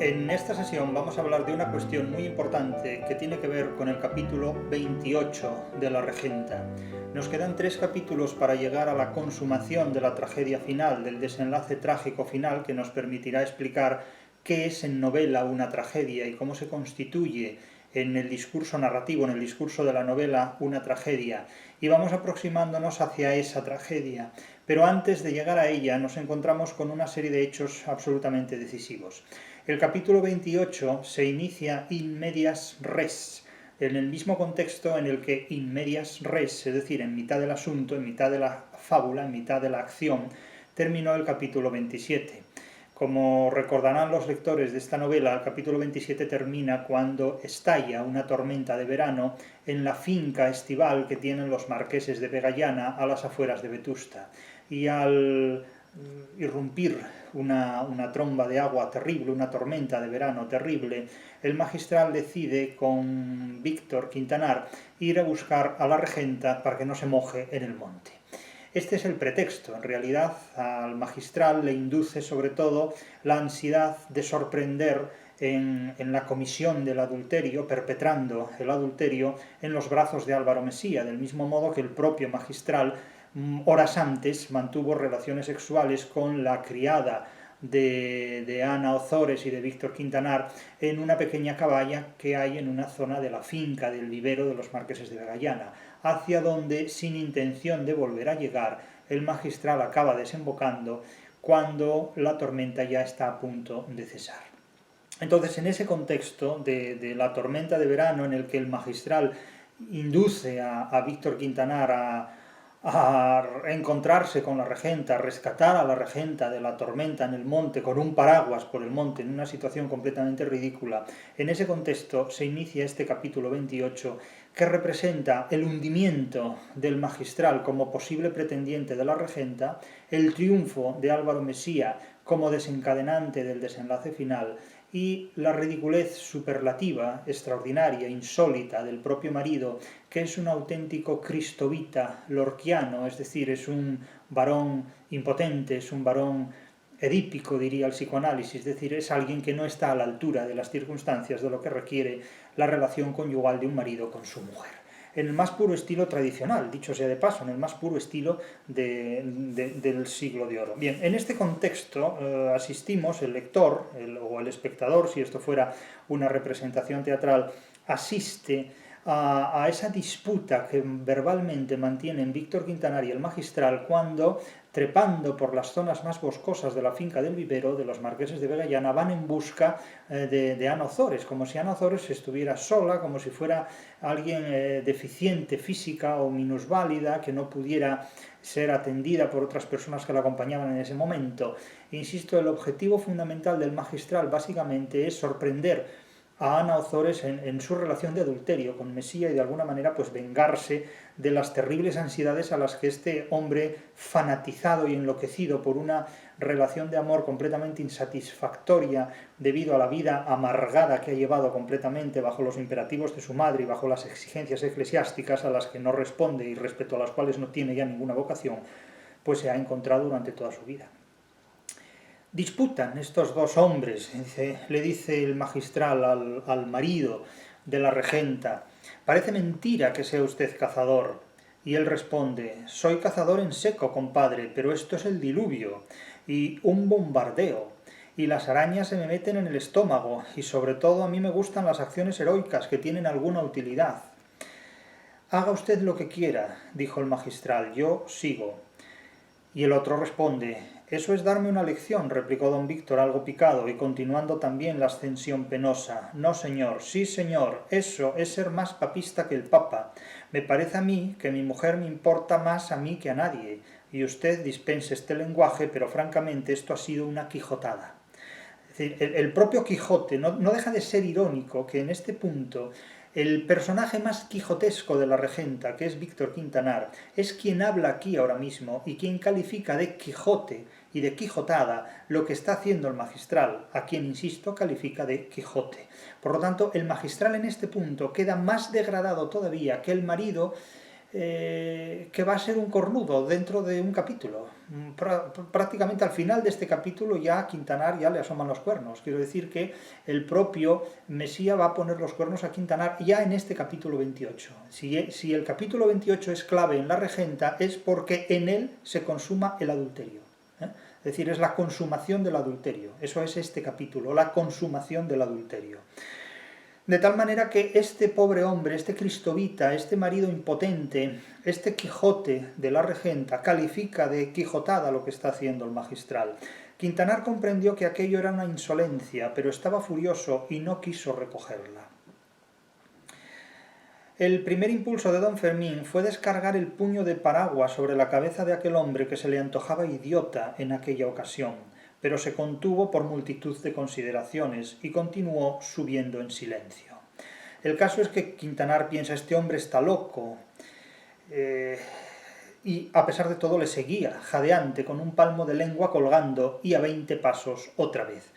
En esta sesión vamos a hablar de una cuestión muy importante que tiene que ver con el capítulo 28 de La Regenta. Nos quedan 3 capítulos para llegar a la consumación de la tragedia final, del desenlace trágico final que nos permitirá explicar qué es en novela una tragedia y cómo se constituye en el discurso narrativo, en el discurso de la novela, una tragedia. Y vamos aproximándonos hacia esa tragedia. Pero antes de llegar a ella nos encontramos con una serie de hechos absolutamente decisivos. El capítulo 28 se inicia in medias res, en el mismo contexto en el que in medias res, es decir, en mitad del asunto, en mitad de la fábula, en mitad de la acción, terminó el capítulo 27. Como recordarán los lectores de esta novela, el capítulo 27 termina cuando estalla una tormenta de verano en la finca estival que tienen los marqueses de Vegallana a las afueras de Vetusta. Y al irrumpir una tromba de agua terrible, una tormenta de verano terrible, el magistral decide con Víctor Quintanar ir a buscar a la regenta para que no se moje en el monte. Este es el pretexto. En realidad al magistral le induce sobre todo la ansiedad de sorprender en la comisión del adulterio, perpetrando el adulterio en los brazos de Álvaro Mesía, del mismo modo que el propio magistral horas antes mantuvo relaciones sexuales con la criada de Ana Ozores y de Víctor Quintanar en una pequeña caballa que hay en una zona de la finca del vivero de los marqueses de Vegallana, hacia donde, sin intención de volver a llegar, el magistral acaba desembocando cuando la tormenta ya está a punto de cesar. Entonces, en ese contexto de la tormenta de verano en el que el magistral induce a Víctor Quintanar a encontrarse con la regenta, a rescatar a la regenta de la tormenta en el monte, con un paraguas por el monte, en una situación completamente ridícula. En ese contexto se inicia este capítulo 28, que representa el hundimiento del magistral como posible pretendiente de la regenta, el triunfo de Álvaro Mesía como desencadenante del desenlace final, y la ridiculez superlativa, extraordinaria, insólita del propio marido, que es un auténtico cristovita lorquiano, es decir, es un varón impotente, es un varón edípico, diría el psicoanálisis, es decir, es alguien que no está a la altura de las circunstancias de lo que requiere la relación conyugal de un marido con su mujer. En el más puro estilo tradicional, dicho sea de paso, en el más puro estilo del siglo de oro. Bien, en este contexto asistimos, el lector o el espectador, si esto fuera una representación teatral, asiste a esa disputa que verbalmente mantienen Víctor Quintanar y el magistral cuando, trepando por las zonas más boscosas de la finca del vivero de los marqueses de Vegallana, van en busca de Ana Ozores, como si Ana Ozores estuviera sola, como si fuera alguien deficiente física o minusválida, que no pudiera ser atendida por otras personas que la acompañaban en ese momento. Insisto, el objetivo fundamental del magistral básicamente es sorprender a Ana Ozores en su relación de adulterio con Mesía y de alguna manera pues vengarse de las terribles ansiedades a las que este hombre fanatizado y enloquecido por una relación de amor completamente insatisfactoria debido a la vida amargada que ha llevado completamente bajo los imperativos de su madre y bajo las exigencias eclesiásticas a las que no responde y respecto a las cuales no tiene ya ninguna vocación, pues se ha encontrado durante toda su vida. Disputan estos dos hombres, le dice el magistral al marido de la regenta: parece mentira que sea usted cazador. Y él responde: soy cazador en seco, compadre, pero esto es el diluvio y un bombardeo, y las arañas se me meten en el estómago, y sobre todo a mí me gustan las acciones heroicas que tienen alguna utilidad. Haga usted lo que quiera, dijo el magistral, yo sigo. Y el otro responde: eso es darme una lección, replicó don Víctor algo picado y continuando también la ascensión penosa. No, señor, sí, señor, eso es ser más papista que el Papa. Me parece a mí que mi mujer me importa más a mí que a nadie, y usted dispense este lenguaje, pero francamente esto ha sido una quijotada. Es decir, el propio Quijote no deja de ser irónico que en este punto el personaje más quijotesco de la regenta, que es Víctor Quintanar, es quien habla aquí ahora mismo y quien califica de Quijote y de quijotada lo que está haciendo el magistral, a quien, insisto, califica de Quijote. Por lo tanto, el magistral en este punto queda más degradado todavía que el marido que va a ser un cornudo dentro de un capítulo. Prácticamente al final de este capítulo ya a Quintanar ya le asoman los cuernos. Quiero decir que el propio Mesías va a poner los cuernos a Quintanar ya en este capítulo 28. Si el capítulo 28 es clave en la regenta, es porque en él se consuma el adulterio. Es decir, es la consumación del adulterio. Eso es este capítulo, la consumación del adulterio. De tal manera que este pobre hombre, este cristovita, este marido impotente, este Quijote de la regenta, califica de quijotada lo que está haciendo el magistral. Quintanar comprendió que aquello era una insolencia, pero estaba furioso y no quiso recogerla. El primer impulso de don Fermín fue descargar el puño de paraguas sobre la cabeza de aquel hombre que se le antojaba idiota en aquella ocasión, pero se contuvo por multitud de consideraciones y continuó subiendo en silencio. El caso es que Quintanar piensa, este hombre está loco, y a pesar de todo le seguía, jadeante, con un palmo de lengua colgando y a 20 pasos otra vez.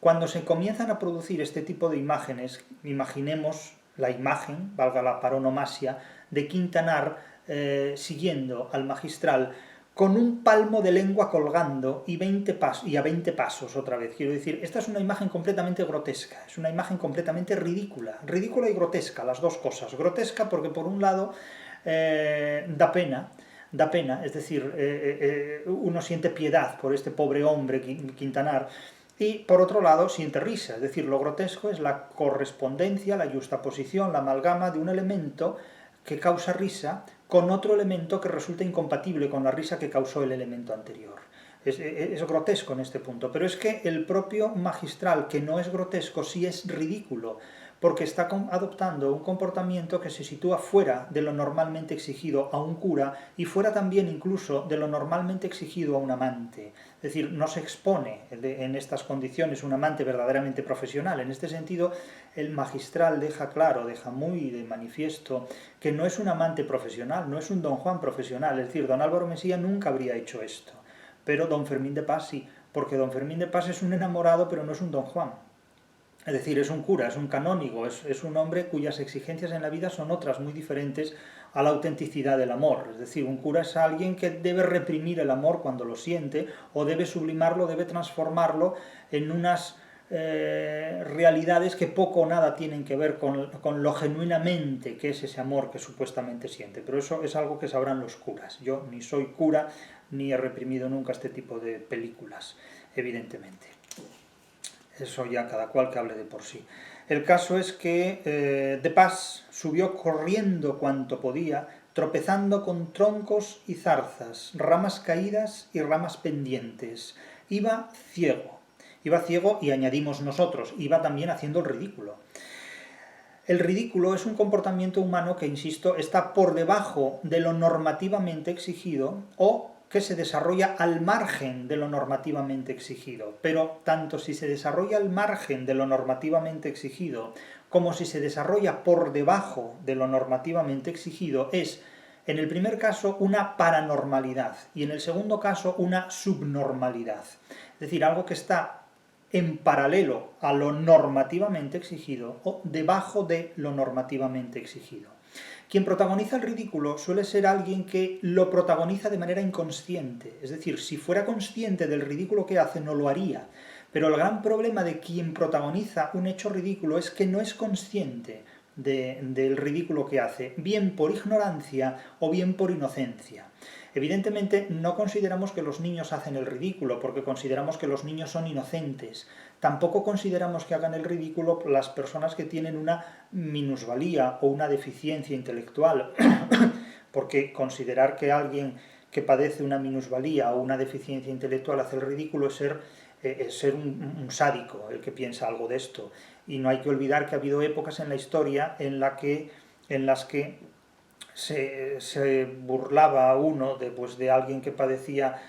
Cuando se comienzan a producir este tipo de imágenes, imaginemos la imagen, valga la paronomasia, de Quintanar siguiendo al magistral, con un palmo de lengua colgando y a 20 pasos otra vez. Quiero decir, esta es una imagen completamente grotesca, es una imagen completamente ridícula y grotesca, las dos cosas. Grotesca porque por un lado da pena, es decir, uno siente piedad por este pobre hombre Quintanar, y por otro lado siente risa, es decir, lo grotesco es la correspondencia, la yuxtaposición, la amalgama de un elemento que causa risa con otro elemento que resulta incompatible con la risa que causó el elemento anterior. Es grotesco en este punto, pero es que el propio magistral, que no es grotesco, sí es ridículo, porque está adoptando un comportamiento que se sitúa fuera de lo normalmente exigido a un cura y fuera también incluso de lo normalmente exigido a un amante. Es decir, no se expone en estas condiciones un amante verdaderamente profesional. En este sentido, el magistral deja claro, deja muy de manifiesto que no es un amante profesional, no es un don Juan profesional. Es decir, don Álvaro Mesía nunca habría hecho esto, pero don Fermín de Pas sí, porque don Fermín de Pas es un enamorado, pero no es un don Juan. Es decir, es un cura, es un canónigo, es un hombre cuyas exigencias en la vida son otras muy diferentes a la autenticidad del amor. Es decir, un cura es alguien que debe reprimir el amor cuando lo siente, o debe sublimarlo, debe transformarlo en unas realidades que poco o nada tienen que ver con lo genuinamente que es ese amor que supuestamente siente. Pero eso es algo que sabrán los curas. Yo ni soy cura, ni he reprimido nunca este tipo de películas, evidentemente. Eso ya cada cual que hable de por sí. El caso es que de Pas subió corriendo cuanto podía, tropezando con troncos y zarzas, ramas caídas y ramas pendientes. Iba ciego y añadimos nosotros, iba también haciendo el ridículo. El ridículo es un comportamiento humano que, insisto, está por debajo de lo normativamente exigido o que se desarrolla al margen de lo normativamente exigido. Pero tanto si se desarrolla al margen de lo normativamente exigido como si se desarrolla por debajo de lo normativamente exigido es, en el primer caso, una paranormalidad y en el segundo caso, una subnormalidad. Es decir, algo que está en paralelo a lo normativamente exigido o debajo de lo normativamente exigido. Quien protagoniza el ridículo suele ser alguien que lo protagoniza de manera inconsciente, es decir, si fuera consciente del ridículo que hace no lo haría, pero el gran problema de quien protagoniza un hecho ridículo es que no es consciente del ridículo que hace, bien por ignorancia o bien por inocencia. Evidentemente no consideramos que los niños hacen el ridículo, porque consideramos que los niños son inocentes. Tampoco consideramos que hagan el ridículo las personas que tienen una minusvalía o una deficiencia intelectual, porque considerar que alguien que padece una minusvalía o una deficiencia intelectual hace el ridículo es ser un sádico el que piensa algo de esto. Y no hay que olvidar que ha habido épocas en la historia en las que se burlaba uno de alguien que padecía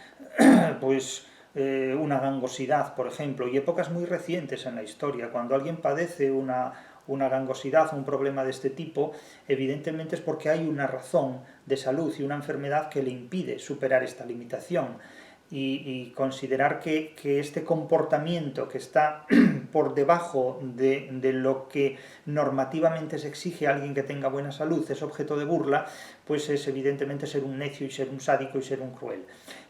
una gangosidad, por ejemplo, y épocas muy recientes en la historia. Cuando alguien padece una gangosidad o un problema de este tipo, evidentemente es porque hay una razón de salud y una enfermedad que le impide superar esta limitación. Y considerar que este comportamiento que está por debajo de lo que normativamente se exige a alguien que tenga buena salud es objeto de burla, pues es evidentemente ser un necio y ser un sádico y ser un cruel.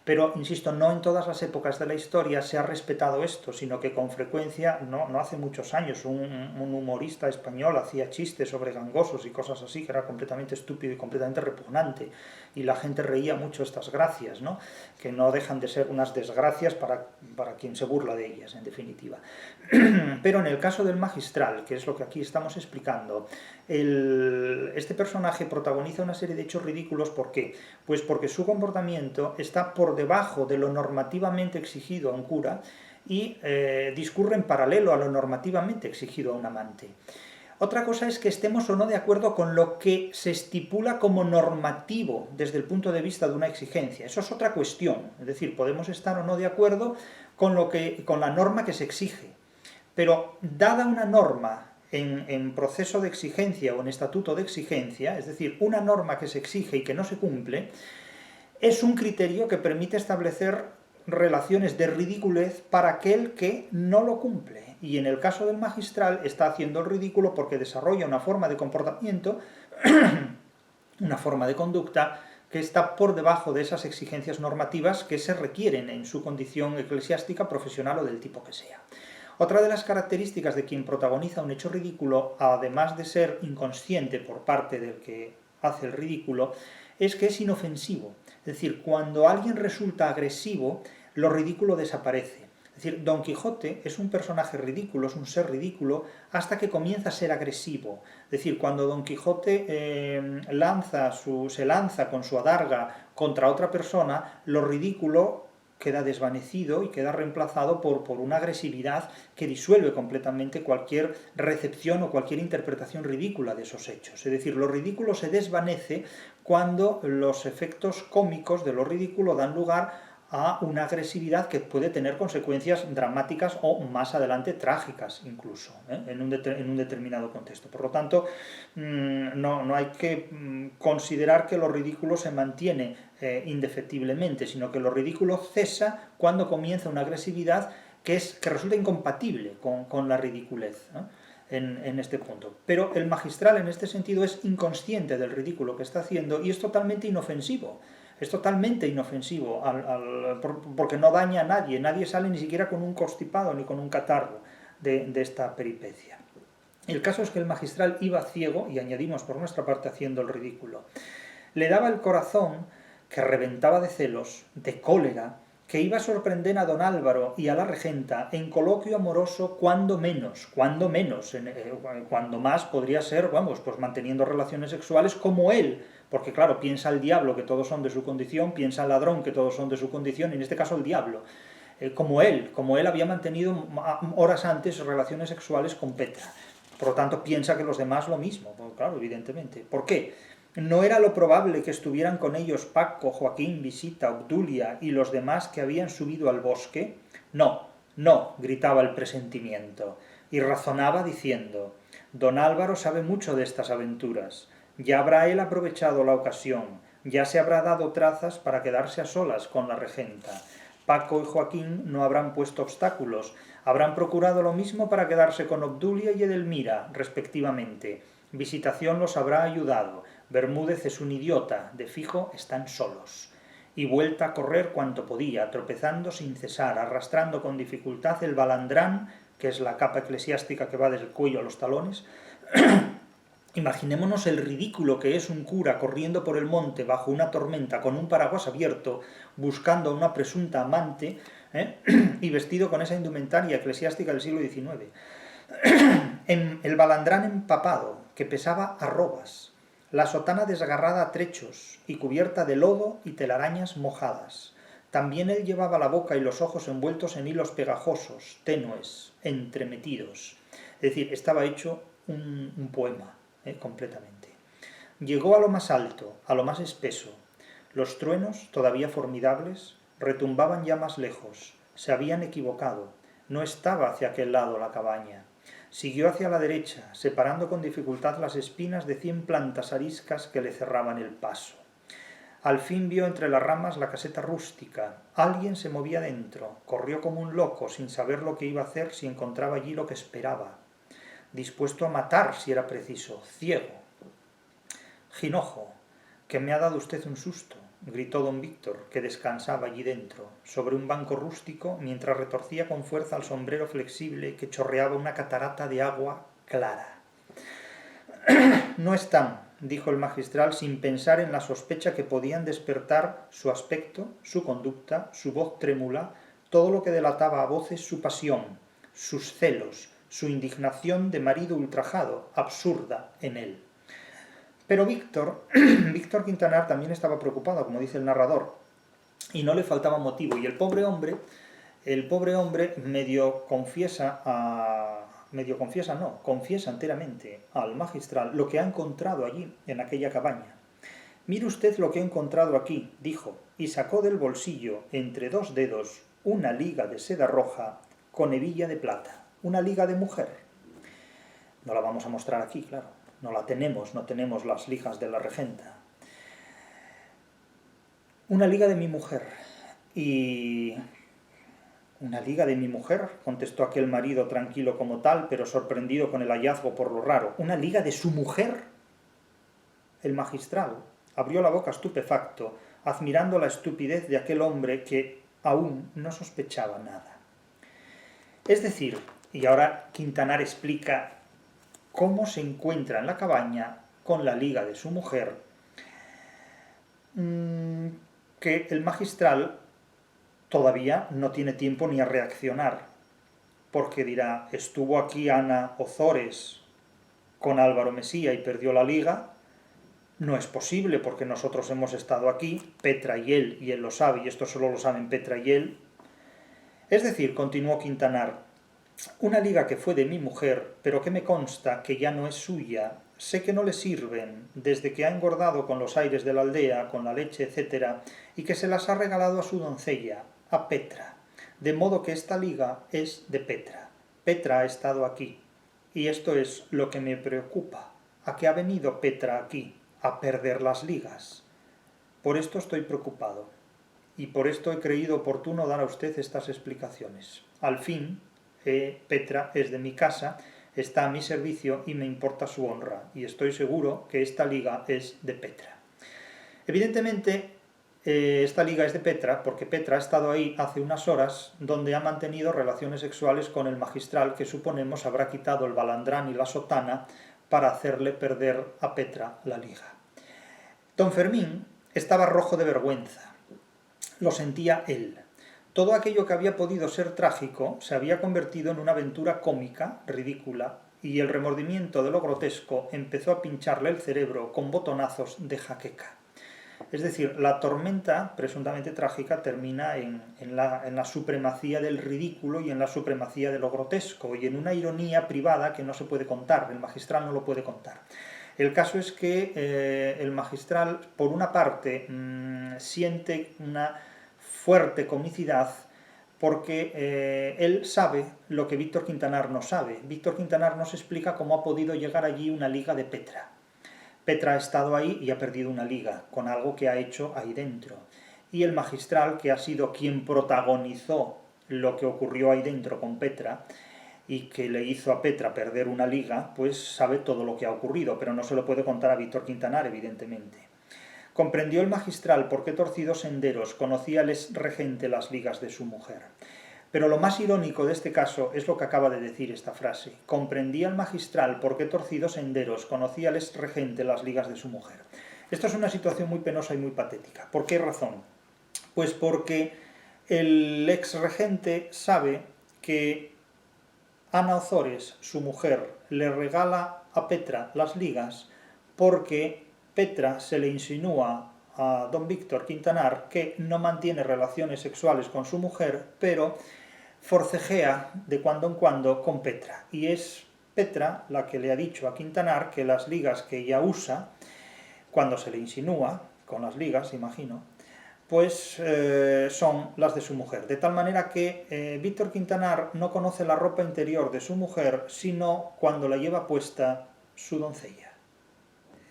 Pero, insisto, no en todas las épocas de la historia se ha respetado esto, sino que con frecuencia, no hace muchos años, un humorista español hacía chistes sobre gangosos y cosas así, que era completamente estúpido y completamente repugnante, y la gente reía mucho estas gracias, ¿no? Que no dejan de ser unas desgracias para quien se burla de ellas, en definitiva. Pero en el caso del magistral, que es lo que aquí estamos explicando, este personaje protagoniza una serie de hechos ridículos. ¿Por qué? Pues porque su comportamiento está por debajo de lo normativamente exigido a un cura y discurre en paralelo a lo normativamente exigido a un amante. Otra cosa es que estemos o no de acuerdo con lo que se estipula como normativo desde el punto de vista de una exigencia. Eso es otra cuestión. Es decir, podemos estar o no de acuerdo con la norma que se exige. Pero dada una norma en proceso de exigencia o en estatuto de exigencia, es decir, una norma que se exige y que no se cumple, es un criterio que permite establecer relaciones de ridiculez para aquel que no lo cumple. Y en el caso del magistral está haciendo el ridículo porque desarrolla una forma de comportamiento, una forma de conducta que está por debajo de esas exigencias normativas que se requieren en su condición eclesiástica, profesional o del tipo que sea. Otra de las características de quien protagoniza un hecho ridículo, además de ser inconsciente por parte del que hace el ridículo, es que es inofensivo. Es decir, cuando alguien resulta agresivo, lo ridículo desaparece. Es decir, Don Quijote es un personaje ridículo, es un ser ridículo, hasta que comienza a ser agresivo. Es decir, cuando Don Quijote se lanza con su adarga contra otra persona, lo ridículo queda desvanecido y queda reemplazado por una agresividad que disuelve completamente cualquier recepción o cualquier interpretación ridícula de esos hechos. Es decir, lo ridículo se desvanece cuando los efectos cómicos de lo ridículo dan lugar a una agresividad que puede tener consecuencias dramáticas o más adelante trágicas incluso, en un determinado contexto. Por lo tanto, no hay que considerar que lo ridículo se mantiene indefectiblemente, sino que lo ridículo cesa cuando comienza una agresividad que resulta incompatible con la ridiculez, ¿no? En este punto. Pero el magistral en este sentido es inconsciente del ridículo que está haciendo y es totalmente inofensivo. Es totalmente inofensivo porque no daña a nadie. Nadie sale ni siquiera con un constipado ni con un catarro de esta peripecia. El caso es que el magistral iba ciego, y añadimos por nuestra parte haciendo el ridículo. Le daba el corazón que reventaba de celos, de cólera, que iba a sorprender a don Álvaro y a la regenta en coloquio amoroso cuando más podría ser, pues manteniendo relaciones sexuales como él, porque claro, piensa el diablo que todos son de su condición, piensa el ladrón que todos son de su condición, y en este caso el diablo, como él había mantenido horas antes relaciones sexuales con Petra. Por lo tanto, piensa que los demás lo mismo, pues claro, evidentemente. ¿Por qué? ¿No era lo probable que estuvieran con ellos Paco, Joaquín, Visita, Obdulia y los demás que habían subido al bosque? No, gritaba el presentimiento, y razonaba diciendo: don Álvaro sabe mucho de estas aventuras, ya habrá él aprovechado la ocasión, ya se habrá dado trazas para quedarse a solas con la regenta. Paco y Joaquín no habrán puesto obstáculos, habrán procurado lo mismo para quedarse con Obdulia y Edelmira, respectivamente. Visitación los habrá ayudado. Bermúdez es un idiota, de fijo están solos. Y vuelta a correr cuanto podía, tropezando sin cesar, arrastrando con dificultad el balandrán, que es la capa eclesiástica que va desde el cuello a los talones. Imaginémonos el ridículo que es un cura corriendo por el monte bajo una tormenta con un paraguas abierto, buscando a una presunta amante, y vestido con esa indumentaria eclesiástica del siglo XIX. En el balandrán empapado, que pesaba arrobas, la sotana desgarrada a trechos y cubierta de lodo y telarañas mojadas. También él llevaba la boca y los ojos envueltos en hilos pegajosos, tenues, entremetidos. Es decir, estaba hecho un poema, completamente. Llegó a lo más alto, a lo más espeso. Los truenos, todavía formidables, retumbaban ya más lejos. Se habían equivocado. No estaba hacia aquel lado la cabaña. Siguió hacia la derecha, separando con dificultad las espinas de 100 plantas ariscas que le cerraban el paso. Al fin vio entre las ramas la caseta rústica. Alguien se movía dentro. Corrió como un loco, sin saber lo que iba a hacer si encontraba allí lo que esperaba. Dispuesto a matar si era preciso, ciego. Jinojo, —Que me ha dado usted un susto —gritó don Víctor, que descansaba allí dentro, sobre un banco rústico, mientras retorcía con fuerza el sombrero flexible que chorreaba una catarata de agua clara. —No están —dijo el magistral, sin pensar en la sospecha que podían despertar su aspecto, su conducta, su voz trémula, todo lo que delataba a voces su pasión, sus celos, su indignación de marido ultrajado, absurda en él. Pero Víctor Quintanar también estaba preocupado, como dice el narrador, y no le faltaba motivo, y el pobre hombre confiesa enteramente al magistral lo que ha encontrado allí, en aquella cabaña. «Mire usted lo que he encontrado aquí», dijo, y sacó del bolsillo, entre dos dedos, una liga de seda roja con hebilla de plata, una liga de mujer. No la vamos a mostrar aquí, claro, no tenemos las ligas de la regenta. «Una liga de mi mujer». Y... «¿Una liga de mi mujer?», contestó aquel marido tranquilo como tal, pero sorprendido con el hallazgo por lo raro. «¿Una liga de su mujer?». El magistral abrió la boca estupefacto, admirando la estupidez de aquel hombre que aún no sospechaba nada. Es decir, y ahora Quintanar explica cómo se encuentra en la cabaña con la liga de su mujer, que el magistral todavía no tiene tiempo ni a reaccionar, porque dirá, estuvo aquí Ana Ozores con Álvaro Mesía y perdió la liga. No es posible, porque nosotros hemos estado aquí, Petra y él lo sabe, y esto solo lo saben Petra y él. Es decir, continuó Quintanar, una liga que fue de mi mujer, pero que me consta que ya no es suya. Sé que no le sirven, desde que ha engordado con los aires de la aldea, con la leche, etc., y que se las ha regalado a su doncella, a Petra, de modo que esta liga es de Petra. Petra ha estado aquí, y esto es lo que me preocupa. ¿A qué ha venido Petra aquí? A perder las ligas. Por esto estoy preocupado, y por esto he creído oportuno dar a usted estas explicaciones. Al fin, Petra es de mi casa, está a mi servicio y me importa su honra, y estoy seguro que esta liga es de Petra. Evidentemente, esta liga es de Petra porque Petra ha estado ahí hace unas horas, donde ha mantenido relaciones sexuales con el magistral, que suponemos habrá quitado el balandrán y la sotana para hacerle perder a Petra la liga. Don Fermín estaba rojo de vergüenza. Lo sentía él. Todo aquello que había podido ser trágico se había convertido en una aventura cómica, ridícula, y el remordimiento de lo grotesco empezó a pincharle el cerebro con botonazos de jaqueca. Es decir, la tormenta presuntamente trágica termina en la supremacía del ridículo y en la supremacía de lo grotesco, y en una ironía privada que no se puede contar, el magistral no lo puede contar. El caso es que el magistral, por una parte, siente una fuerte comicidad porque él sabe lo que Víctor Quintanar no sabe. Víctor Quintanar nos explica cómo ha podido llegar allí una liga de Petra. Petra ha estado ahí y ha perdido una liga, con algo que ha hecho ahí dentro. Y el magistral, que ha sido quien protagonizó lo que ocurrió ahí dentro con Petra, y que le hizo a Petra perder una liga, pues sabe todo lo que ha ocurrido, pero no se lo puede contar a Víctor Quintanar, evidentemente. Comprendió el magistral por qué torcidos senderos conocía el ex regente las ligas de su mujer. Pero lo más irónico de este caso es lo que acaba de decir esta frase. Comprendía el magistral por qué torcidos senderos conocía el ex regente las ligas de su mujer. Esto es una situación muy penosa y muy patética. ¿Por qué razón? Pues porque el ex regente sabe que Ana Ozores, su mujer, le regala a Petra las ligas porque Petra se le insinúa a don Víctor Quintanar que no mantiene relaciones sexuales con su mujer, pero forcejea de cuando en cuando con Petra. Y es Petra la que le ha dicho a Quintanar que las ligas que ella usa, cuando se le insinúa, con las ligas, imagino, pues son las de su mujer. De tal manera que Víctor Quintanar no conoce la ropa interior de su mujer, sino cuando la lleva puesta su doncella.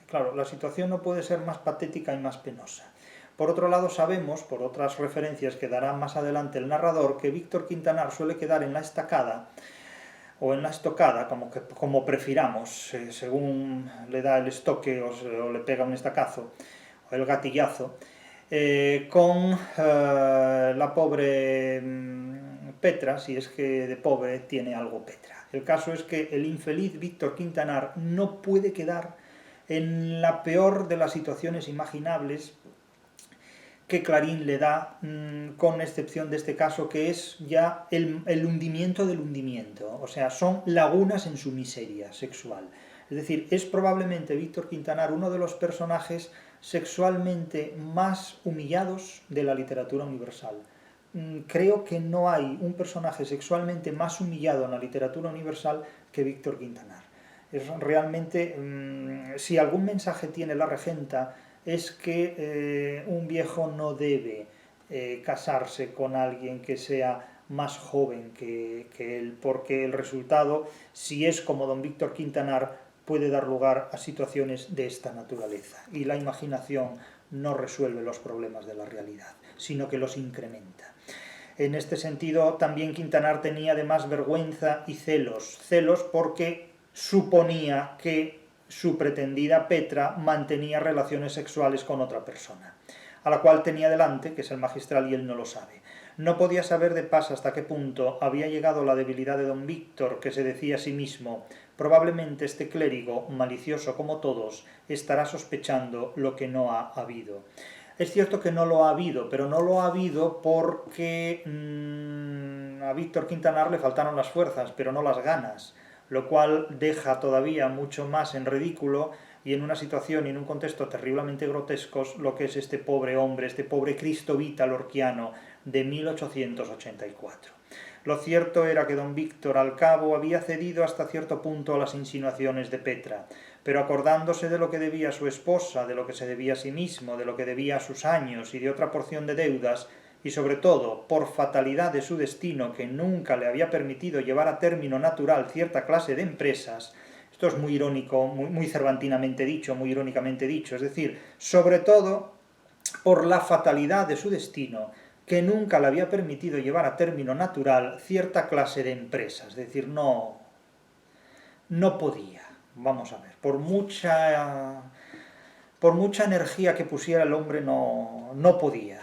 Claro, la situación no puede ser más patética y más penosa. Por otro lado, sabemos, por otras referencias que dará más adelante el narrador, que Víctor Quintanar suele quedar en la estacada o en la estocada, como prefiramos, según le da el estoque o le pega un estacazo, o el gatillazo, con la pobre Petra, si es que de pobre tiene algo Petra. El caso es que el infeliz Víctor Quintanar no puede quedar en la peor de las situaciones imaginables que Clarín le da, con excepción de este caso, que es ya el hundimiento del hundimiento, o sea, son lagunas en su miseria sexual. Es decir, es probablemente Víctor Quintanar uno de los personajes sexualmente más humillados de la literatura universal. Creo que no hay un personaje sexualmente más humillado en la literatura universal que Víctor Quintanar. Es realmente, si algún mensaje tiene la regenta, es que un viejo no debe casarse con alguien que sea más joven que él, porque el resultado, si es como don Víctor Quintanar, puede dar lugar a situaciones de esta naturaleza. Y la imaginación no resuelve los problemas de la realidad, sino que los incrementa. En este sentido, también Quintanar tenía además vergüenza y celos. Celos porque suponía que su pretendida Petra mantenía relaciones sexuales con otra persona, a la cual tenía delante, que es el magistral, y él no lo sabe. No podía saber de pas hasta qué punto había llegado la debilidad de don Víctor, que se decía a sí mismo: probablemente este clérigo, malicioso como todos, estará sospechando lo que no ha habido. Es cierto que no lo ha habido, pero no lo ha habido porque a Víctor Quintanar le faltaron las fuerzas, pero no las ganas, lo cual deja todavía mucho más en ridículo y en una situación y en un contexto terriblemente grotescos lo que es este pobre hombre, este pobre Cristo Vita lorquiano de 1884. Lo cierto era que don Víctor al cabo había cedido hasta cierto punto a las insinuaciones de Petra, pero acordándose de lo que debía a su esposa, de lo que se debía a sí mismo, de lo que debía a sus años y de otra porción de deudas, y sobre todo por fatalidad de su destino que nunca le había permitido llevar a término natural cierta clase de empresas, esto es muy irónico, muy cervantinamente dicho, muy irónicamente dicho, es decir, sobre todo por la fatalidad de su destino que nunca le había permitido llevar a término natural cierta clase de empresas, es decir, no podía, vamos a ver, por mucha energía que pusiera el hombre no podía.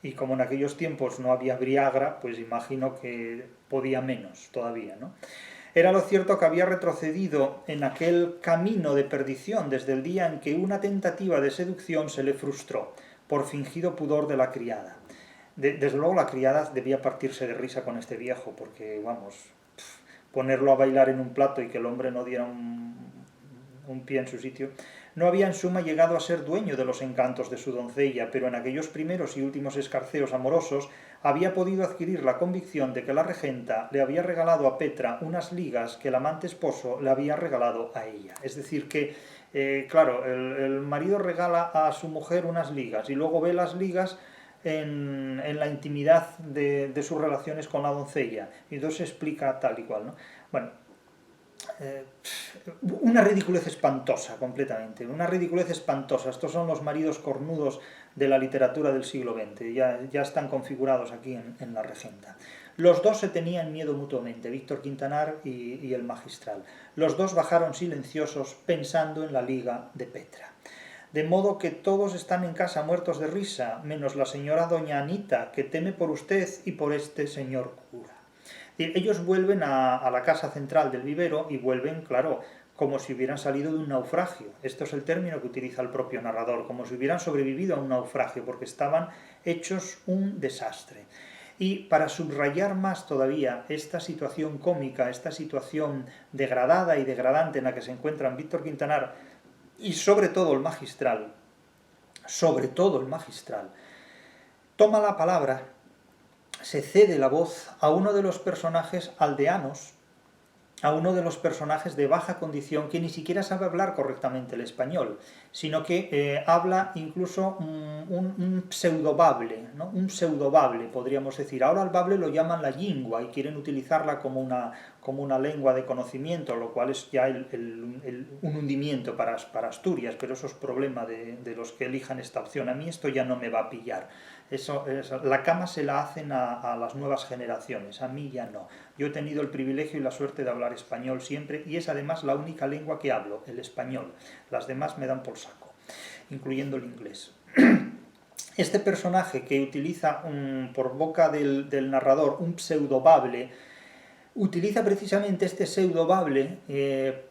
Y como en aquellos tiempos no había Viagra, pues imagino que podía menos todavía, ¿no? Era lo cierto que había retrocedido en aquel camino de perdición desde el día en que una tentativa de seducción se le frustró, por fingido pudor de la criada. Desde luego la criada debía partirse de risa con este viejo, porque, vamos, ponerlo a bailar en un plato y que el hombre no diera un pie en su sitio. No había en suma llegado a ser dueño de los encantos de su doncella, pero en aquellos primeros y últimos escarceos amorosos había podido adquirir la convicción de que la regenta le había regalado a Petra unas ligas que el amante esposo le había regalado a ella. Es decir que, claro, el marido regala a su mujer unas ligas y luego ve las ligas en la intimidad de sus relaciones con la doncella, y entonces explica tal y cual, ¿no? Bueno, una ridiculez espantosa, completamente, una ridiculez espantosa. Estos son los maridos cornudos de la literatura del siglo XX, ya están configurados aquí en la regenta. Los dos se tenían miedo mutuamente, Víctor Quintanar y el magistral. Los dos bajaron silenciosos pensando en la liga de Petra. De modo que todos están en casa muertos de risa, menos la señora doña Anita, que teme por usted y por este señor cura. Ellos vuelven a la casa central del vivero y vuelven, claro, como si hubieran salido de un naufragio. Esto es el término que utiliza el propio narrador, como si hubieran sobrevivido a un naufragio, porque estaban hechos un desastre. Y para subrayar más todavía esta situación cómica, esta situación degradada y degradante en la que se encuentran Víctor Quintanar y sobre todo el magistral, toma la palabra, se cede la voz a uno de los personajes aldeanos, a uno de los personajes de baja condición que ni siquiera sabe hablar correctamente el español, sino que habla incluso un pseudobable, ¿no? Un pseudobable, podríamos decir. Ahora al bable lo llaman la lingua y quieren utilizarla como una lengua de conocimiento, lo cual es ya un hundimiento para Asturias, pero eso es problema de los que elijan esta opción. A mí esto ya no me va a pillar. La cama se la hacen a las nuevas generaciones, a mí ya no. Yo he tenido el privilegio y la suerte de hablar español siempre, y es además la única lengua que hablo, el español. Las demás me dan por saco. incluyendo el inglés. Este personaje que utiliza por boca del narrador un pseudobable, utiliza precisamente este pseudobable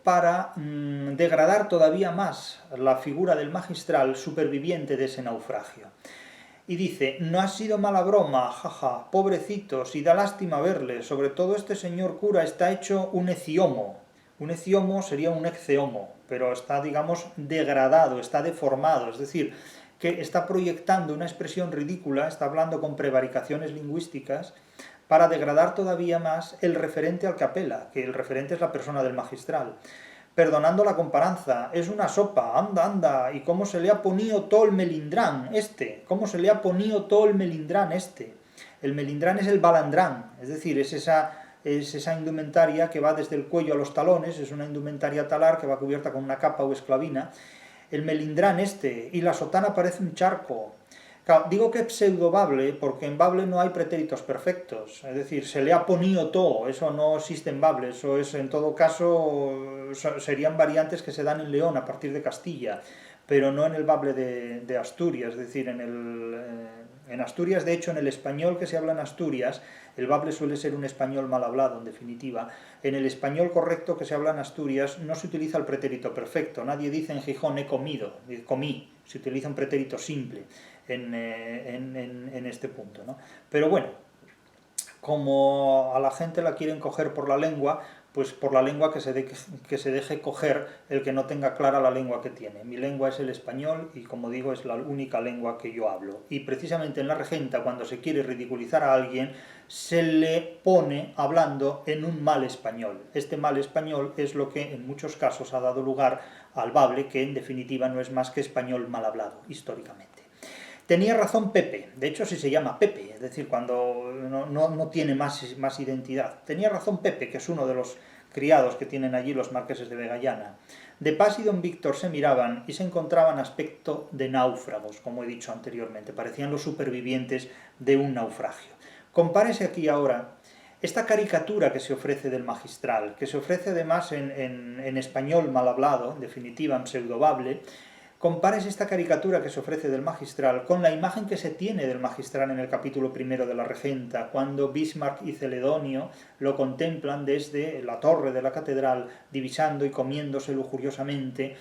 para degradar todavía más la figura del magistral superviviente de ese naufragio. Y dice, no ha sido mala broma, jaja, pobrecitos, y da lástima verles, sobre todo este señor cura está hecho un eciomo. Un eciomo sería un ecceomo, pero está, digamos, degradado, está deformado, es decir, que está proyectando una expresión ridícula, está hablando con prevaricaciones lingüísticas, para degradar todavía más el referente al que apela, que el referente es la persona del magistral. Perdonando la comparanza, es una sopa, anda, anda, y cómo se le ha ponido todo el melindrán cómo se le ha ponido todo el melindrán El melindrán es el balandrán, es decir, es esa indumentaria que va desde el cuello a los talones, es una indumentaria talar que va cubierta con una capa o esclavina. El melindrán y la sotana parece un charco. Claro, digo que es pseudobable porque en bable no hay pretéritos perfectos, es decir, se le ha ponido todo, eso no existe en bable, eso es, en todo caso, serían variantes que se dan en León a partir de Castilla, pero no en el bable de Asturias, es decir, en Asturias, de hecho, en el español que se habla en Asturias, el bable suele ser un español mal hablado, en definitiva. En el español correcto que se habla en Asturias no se utiliza el pretérito perfecto, nadie dice en Gijón he comido, comí, se utiliza un pretérito simple en este punto, ¿no? Pero bueno, como a la gente la quieren coger por la lengua, pues por la lengua que se deje coger el que no tenga clara la lengua que tiene. Mi lengua es el español y, como digo, es la única lengua que yo hablo. Y precisamente en la regenta, cuando se quiere ridiculizar a alguien, se le pone hablando en un mal español. Este mal español es lo que en muchos casos ha dado lugar al bable, que en definitiva no es más que español mal hablado, históricamente. Tenía razón Pepe, de hecho si se llama Pepe, es decir, cuando no tiene más identidad. Tenía razón Pepe, que es uno de los criados que tienen allí los marqueses de Vegallana. De Pas y don Víctor se miraban y se encontraban aspecto de náufragos, como he dicho anteriormente, parecían los supervivientes de un naufragio. Compárese aquí ahora esta caricatura que se ofrece del magistral, que se ofrece además en español mal hablado, en definitiva en pseudobable. Compares esta caricatura que se ofrece del magistral con la imagen que se tiene del magistral en el capítulo primero de la Regenta, cuando Bismarck y Celedonio lo contemplan desde la torre de la catedral, divisando y comiéndose lujuriosamente,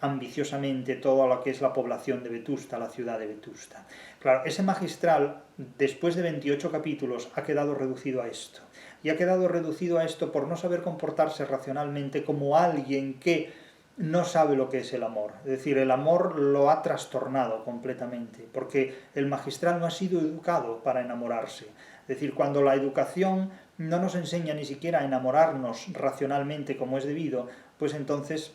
ambiciosamente, toda lo que es la población de Vetusta, la ciudad de Vetusta. Claro, ese magistral, después de 28 capítulos, ha quedado reducido a esto. Y ha quedado reducido a esto por no saber comportarse racionalmente como alguien que no sabe lo que es el amor. Es decir, el amor lo ha trastornado completamente, porque el magistral no ha sido educado para enamorarse. Es decir, cuando la educación no nos enseña ni siquiera a enamorarnos racionalmente como es debido, pues entonces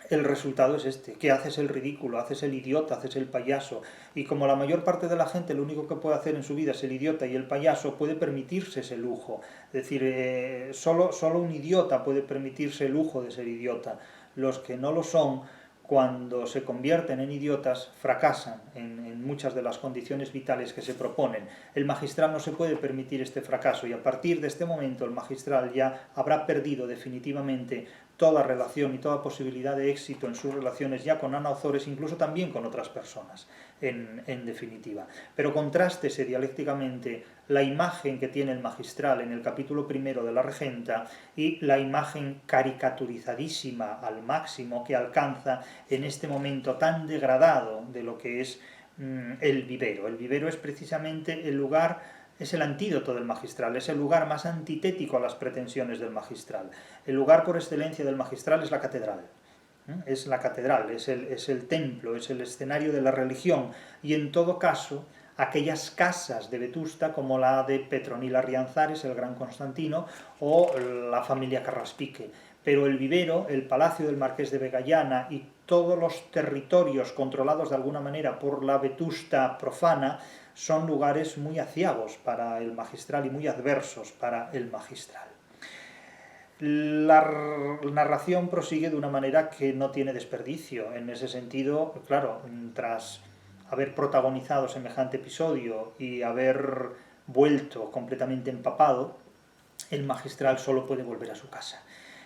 el resultado es que haces el ridículo, haces el idiota, haces el payaso. Y como la mayor parte de la gente lo único que puede hacer en su vida es el idiota y el payaso, puede permitirse ese lujo. Es decir, solo un idiota puede permitirse el lujo de ser idiota. Los que no lo son, cuando se convierten en idiotas, fracasan en muchas de las condiciones vitales que se proponen. El magistral no se puede permitir este fracaso y a partir de este momento el magistral ya habrá perdido definitivamente toda relación y toda posibilidad de éxito en sus relaciones ya con Ana Ozores, incluso también con otras personas, en definitiva. Pero contrástese dialécticamente la imagen que tiene el magistral en el capítulo primero de la Regenta y la imagen caricaturizadísima al máximo que alcanza en este momento tan degradado de lo que es el vivero. El vivero es precisamente el lugar, es el antídoto del magistral, es el lugar más antitético a las pretensiones del magistral. El lugar por excelencia del magistral es la catedral. Es la catedral, es el templo, es el escenario de la religión y en todo caso aquellas casas de Vetusta como la de Petronila Rianzares, el gran Constantino, o la familia Carraspique. Pero el vivero, el palacio del marqués de Vegallana y todos los territorios controlados de alguna manera por la Vetusta profana son lugares muy aciagos para el magistral y muy adversos para el magistral. La narración prosigue de una manera que no tiene desperdicio. En ese sentido, claro, tras haber protagonizado semejante episodio y haber vuelto completamente empapado, el magistral solo puede volver a su casa.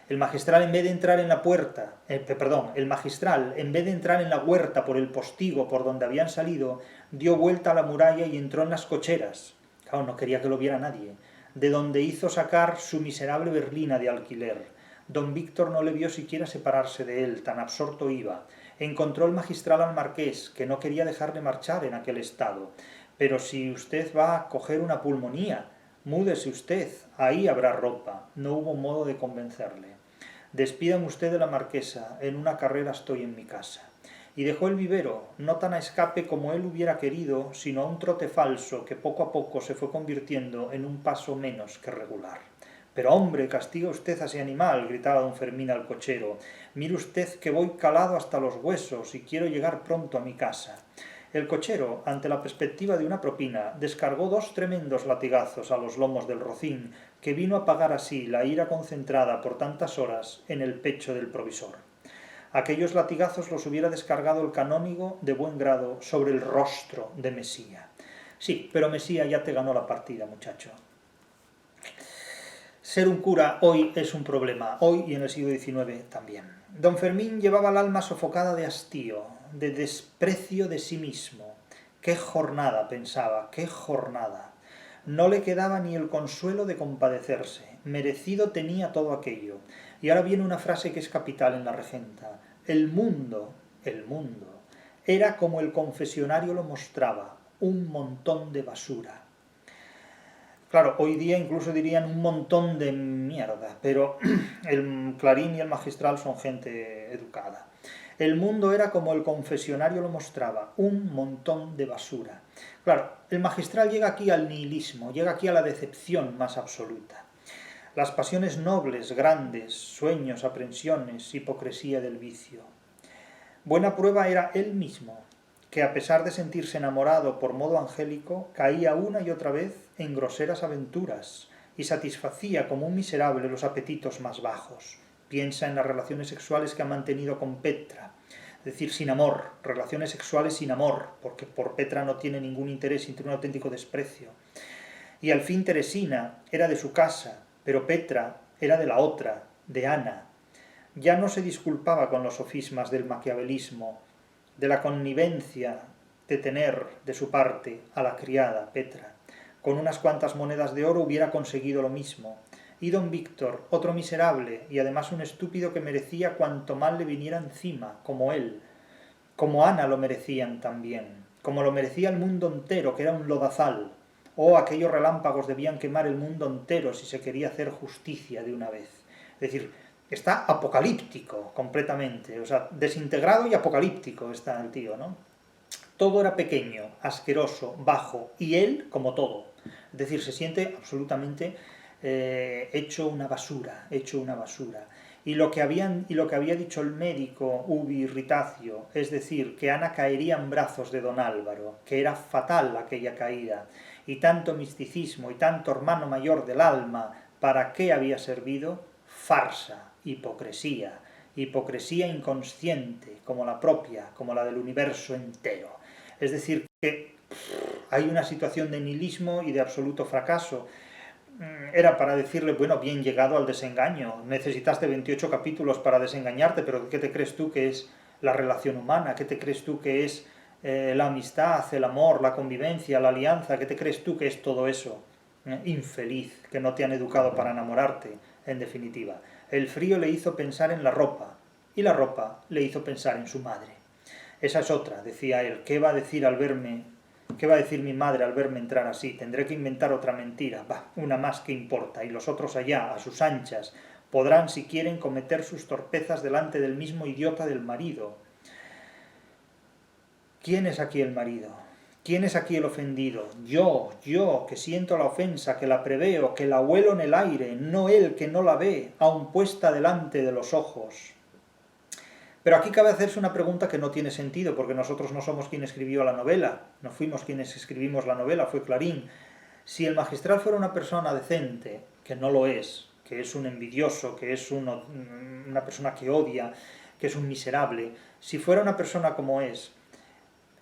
El magistral, en vez de entrar en la puerta, el magistral, en vez de entrar en la huerta por el postigo por donde habían salido, dio vuelta a la muralla y entró en las cocheras. Claro, no quería que lo viera nadie. De donde hizo sacar su miserable berlina de alquiler. Don Víctor no le vio siquiera separarse de él, tan absorto iba. Encontró el magistral al marqués, que no quería dejarle marchar en aquel estado. Pero si usted va a coger una pulmonía, múdese usted, ahí habrá ropa. No hubo modo de convencerle. Despídame usted de la marquesa, en una carrera estoy en mi casa. Y dejó el vivero, no tan a escape como él hubiera querido, sino a un trote falso que poco a poco se fue convirtiendo en un paso menos que regular. Pero hombre, castiga usted a ese animal, gritaba don Fermín al cochero. Mire usted que voy calado hasta los huesos y quiero llegar pronto a mi casa. El cochero, ante la perspectiva de una propina, descargó 2 tremendos latigazos a los lomos del rocín, que vino a apagar así la ira concentrada por tantas horas en el pecho del provisor. Aquellos latigazos los hubiera descargado el canónigo de buen grado sobre el rostro de Mesía. Sí, pero Mesía ya te ganó la partida, muchacho. Ser un cura hoy es un problema, hoy y en el siglo XIX también. Don Fermín llevaba el alma sofocada de hastío, de desprecio de sí mismo. ¡Qué jornada!, pensaba, ¡qué jornada! No le quedaba ni el consuelo de compadecerse. Merecido tenía todo aquello. Y ahora viene una frase que es capital en la regenta. El mundo, era como el confesionario lo mostraba, un montón de basura. Claro, hoy día incluso dirían un montón de mierda, pero el Clarín y el Magistral son gente educada. El mundo era como el confesionario lo mostraba, un montón de basura. Claro, el Magistral llega aquí al nihilismo, llega aquí a la decepción más absoluta. Las pasiones nobles, grandes, sueños, aprensiones, hipocresía del vicio. Buena prueba era él mismo, que a pesar de sentirse enamorado por modo angélico, caía una y otra vez en groseras aventuras y satisfacía como un miserable los apetitos más bajos. Piensa en las relaciones sexuales que ha mantenido con Petra, es decir, sin amor, relaciones sexuales sin amor, porque por Petra no tiene ningún interés, tiene un auténtico desprecio. Y al fin Teresina era de su casa, pero Petra era de la otra, de Ana. Ya no se disculpaba con los sofismas del maquiavelismo, de la connivencia de tener de su parte a la criada Petra. Con unas cuantas monedas de oro hubiera conseguido lo mismo. Y don Víctor, otro miserable, y además un estúpido que merecía cuanto mal le viniera encima, como él. Como Ana lo merecían también, como lo merecía el mundo entero, que era un lodazal. Oh, aquellos relámpagos debían quemar el mundo entero si se quería hacer justicia de una vez. Es decir, está apocalíptico completamente, o sea, desintegrado y apocalíptico está el tío, ¿no? Todo era pequeño, asqueroso, bajo, y él como todo. Es decir, se siente absolutamente hecho una basura. Y lo que había dicho el médico ubi irritatio, es decir, que Ana caería en brazos de don Álvaro, que era fatal aquella caída, y tanto misticismo y tanto hermano mayor del alma, ¿para qué había servido? Farsa, hipocresía inconsciente, como la propia, como la del universo entero. Es decir, que hay una situación de nihilismo y de absoluto fracaso. Era para decirle, bueno, bien llegado al desengaño, necesitaste 28 capítulos para desengañarte, pero ¿qué te crees tú que es la relación humana? ¿Qué te crees tú que es la amistad, el amor, la convivencia, la alianza? ¿Qué te crees tú que es todo eso? Infeliz, que no te han educado para enamorarte, en definitiva. El frío le hizo pensar en la ropa, y la ropa le hizo pensar en su madre. Esa es otra, decía él, ¿qué va a decir mi madre al verme entrar así? Tendré que inventar otra mentira. Bah, una más que importa, y los otros allá, a sus anchas, podrán, si quieren, cometer sus torpezas delante del mismo idiota del marido. ¿Quién es aquí el marido? ¿Quién es aquí el ofendido? Yo, que siento la ofensa, que la preveo, que la huelo en el aire, no él que no la ve, aun puesta delante de los ojos. Pero aquí cabe hacerse una pregunta que no tiene sentido, porque nosotros no somos quien escribió la novela, no fuimos quienes escribimos la novela, fue Clarín. Si el magistral fuera una persona decente, que no lo es, que es un envidioso, que es una persona que odia, que es un miserable, si fuera una persona como es,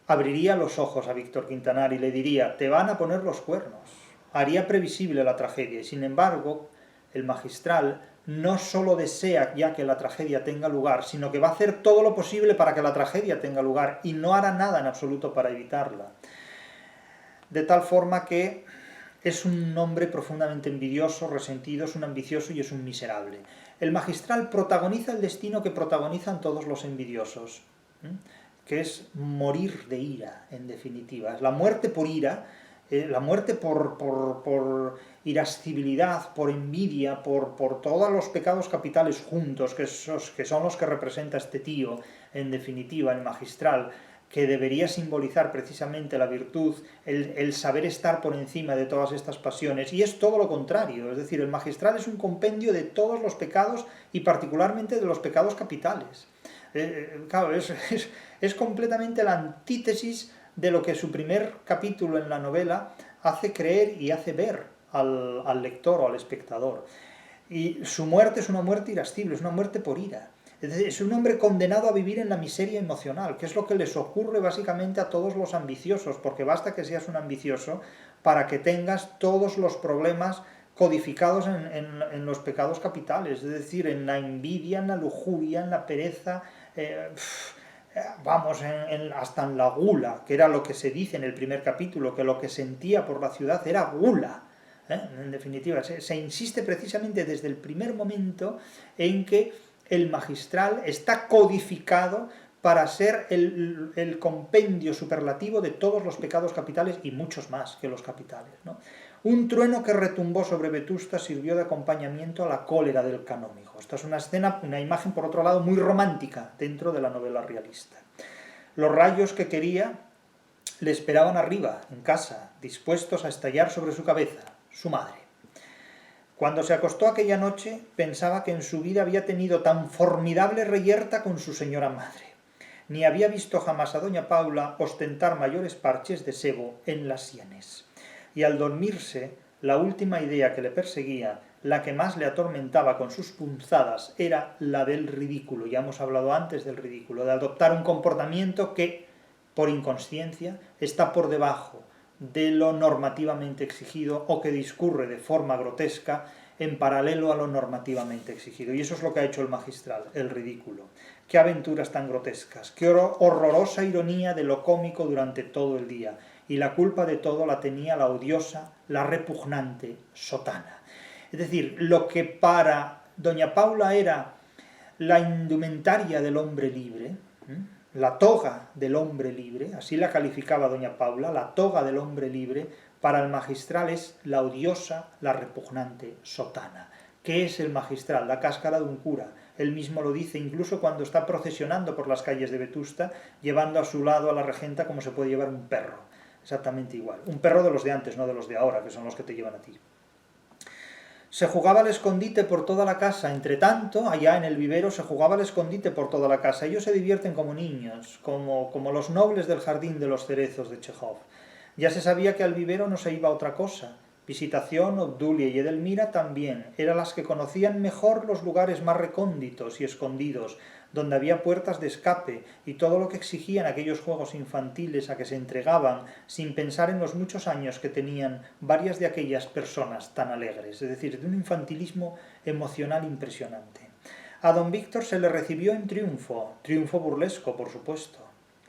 abriría los ojos a Víctor Quintanar y le diría, te van a poner los cuernos. Haría previsible la tragedia y sin embargo el magistral no solo desea ya que la tragedia tenga lugar, sino que va a hacer todo lo posible para que la tragedia tenga lugar y no hará nada en absoluto para evitarla. De tal forma que es un hombre profundamente envidioso, resentido, es un ambicioso y es un miserable. El magistral protagoniza el destino que protagonizan todos los envidiosos, que es morir de ira, en definitiva. Es la muerte por ira, la muerte por irascibilidad, por envidia, por todos los pecados capitales juntos, que son los que representa este tío, en definitiva, el magistral, que debería simbolizar precisamente la virtud, el saber estar por encima de todas estas pasiones, y es todo lo contrario, es decir, el magistral es un compendio de todos los pecados y particularmente de los pecados capitales. Claro, es completamente la antítesis de lo que su primer capítulo en la novela hace creer y hace ver al lector o al espectador. Y su muerte es una muerte irascible, es una muerte por ira. Es un hombre condenado a vivir en la miseria emocional, que es lo que les ocurre básicamente a todos los ambiciosos, porque basta que seas un ambicioso para que tengas todos los problemas codificados en los pecados capitales, es decir, en la envidia, en la lujuria, en la pereza, hasta en la gula, que era lo que se dice en el primer capítulo, que lo que sentía por la ciudad era gula. En definitiva, se insiste precisamente desde el primer momento en que el magistral está codificado para ser el compendio superlativo de todos los pecados capitales y muchos más que los capitales, ¿no? Un trueno que retumbó sobre Vetusta sirvió de acompañamiento a la cólera del canónigo. Esta es una escena, una imagen por otro lado muy romántica dentro de la novela realista. Los rayos que quería le esperaban arriba, en casa, dispuestos a estallar sobre su cabeza, su madre. Cuando se acostó aquella noche, pensaba que en su vida había tenido tan formidable reyerta con su señora madre. Ni había visto jamás a doña Paula ostentar mayores parches de sebo en las sienes. Y al dormirse, la última idea que le perseguía, la que más le atormentaba con sus punzadas, era la del ridículo. Ya hemos hablado antes del ridículo, de adoptar un comportamiento que, por inconsciencia, está por debajo de lo normativamente exigido o que discurre de forma grotesca en paralelo a lo normativamente exigido. Y eso es lo que ha hecho el magistral, el ridículo. Qué aventuras tan grotescas, qué horrorosa ironía de lo cómico durante todo el día. Y la culpa de todo la tenía la odiosa, la repugnante sotana. Es decir, lo que para doña Paula era la indumentaria del hombre libre, la toga del hombre libre, así la calificaba doña Paula, la toga del hombre libre, para el magistral es la odiosa, la repugnante sotana. ¿Qué es el magistral? La cáscara de un cura. Él mismo lo dice incluso cuando está procesionando por las calles de Vetusta, llevando a su lado a la regenta como se puede llevar un perro. Exactamente igual. Un perro de los de antes, no de los de ahora, que son los que te llevan a ti. Se jugaba al escondite por toda la casa. Entre tanto, allá en el vivero se jugaba al escondite por toda la casa. Ellos se divierten como niños, como los nobles del jardín de los cerezos de Chejov. Ya se sabía que al vivero no se iba a otra cosa. Visitación, Obdulia y Edelmira también. Eran las que conocían mejor los lugares más recónditos y escondidos, donde había puertas de escape y todo lo que exigían aquellos juegos infantiles a que se entregaban sin pensar en los muchos años que tenían varias de aquellas personas tan alegres, es decir, de un infantilismo emocional impresionante. A don Víctor se le recibió en triunfo burlesco, por supuesto,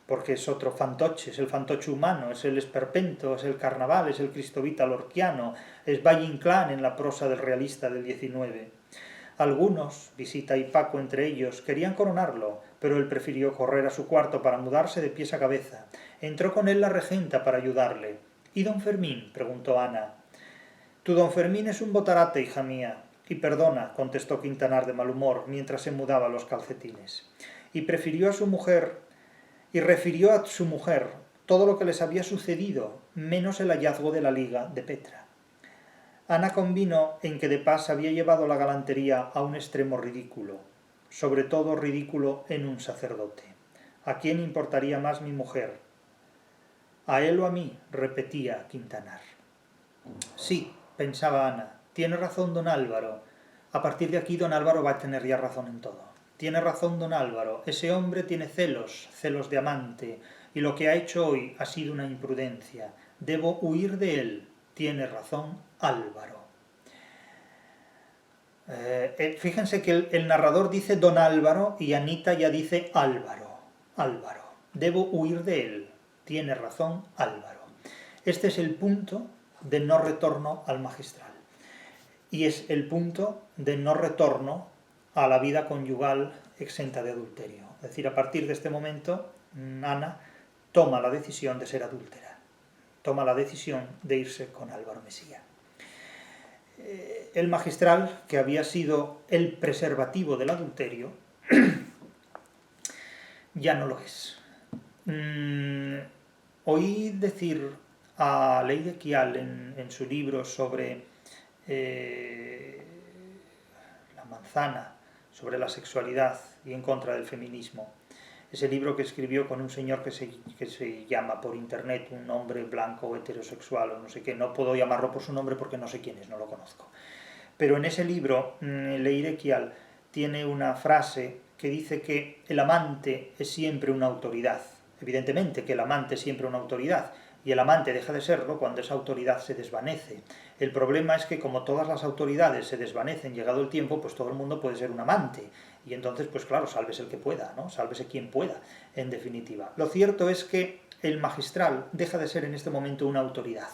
porque es otro fantoche, es el fantoche humano, es el esperpento, es el carnaval, es el cristovita lorquiano, es Valle Inclán en la prosa del realista del 19. Algunos, Visita y Paco entre ellos, querían coronarlo, pero él prefirió correr a su cuarto para mudarse de pies a cabeza. Entró con él la regenta para ayudarle. ¿Y don Fermín?, preguntó Ana. Tu don Fermín es un botarate, hija mía. Y perdona, contestó Quintanar de mal humor, mientras se mudaba los calcetines. Y refirió a su mujer todo lo que les había sucedido, menos el hallazgo de la liga de Petra. Ana convino en que de Pas había llevado la galantería a un extremo ridículo, sobre todo ridículo en un sacerdote. ¿A quién importaría más mi mujer? ¿A él o a mí?, repetía Quintanar. Sí, pensaba Ana, tiene razón don Álvaro. A partir de aquí don Álvaro va a tener ya razón en todo. Tiene razón don Álvaro, ese hombre tiene celos de amante, y lo que ha hecho hoy ha sido una imprudencia. Debo huir de él. Tiene razón Álvaro. Fíjense que el narrador dice don Álvaro y Anita ya dice Álvaro. Álvaro. Debo huir de él. Tiene razón Álvaro. Este es el punto de no retorno al magistral. Y es el punto de no retorno a la vida conyugal exenta de adulterio. Es decir, a partir de este momento, Ana toma la decisión de ser adúltera. Toma la decisión de irse con Álvaro Mesía. El magistral, que había sido el preservativo del adulterio, ya no lo es. Oí decir a Leire Kial en su libro sobre la manzana, sobre la sexualidad y en contra del feminismo, ese libro que escribió con un señor que se llama por internet un hombre blanco heterosexual o no sé qué, no puedo llamarlo por su nombre porque no sé quién es, no lo conozco. Pero en ese libro, Leire Kial tiene una frase que dice que el amante es siempre una autoridad. Evidentemente que el amante es siempre una autoridad, y el amante deja de serlo cuando esa autoridad se desvanece. El problema es que como todas las autoridades se desvanecen llegado el tiempo, pues todo el mundo puede ser un amante. Y entonces, pues claro, sálvese el que pueda, ¿no? Sálvese quien pueda, en definitiva. Lo cierto es que el magistral deja de ser en este momento una autoridad.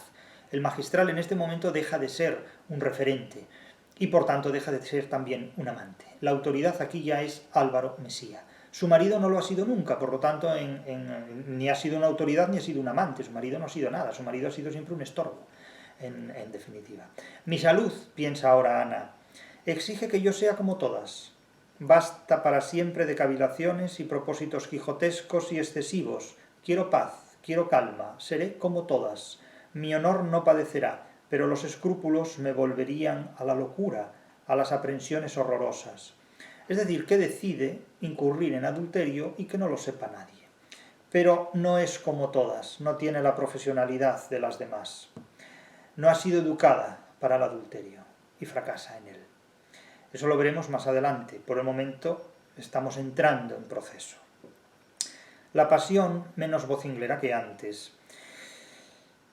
El magistral en este momento deja de ser un referente y por tanto deja de ser también un amante. La autoridad aquí ya es Álvaro Mesía. Su marido no lo ha sido nunca, por lo tanto ni ha sido una autoridad ni ha sido un amante. Su marido no ha sido nada, su marido ha sido siempre un estorbo, en definitiva. Mi salud, piensa ahora Ana, exige que yo sea como todas. Basta para siempre de cavilaciones y propósitos quijotescos y excesivos. Quiero paz, quiero calma, seré como todas. Mi honor no padecerá, pero los escrúpulos me volverían a la locura, a las aprensiones horrorosas. Es decir, que decide incurrir en adulterio y que no lo sepa nadie. Pero no es como todas, no tiene la profesionalidad de las demás. No ha sido educada para el adulterio y fracasa en él. Eso lo veremos más adelante. Por el momento estamos entrando en proceso. La pasión, menos vocinglera que antes,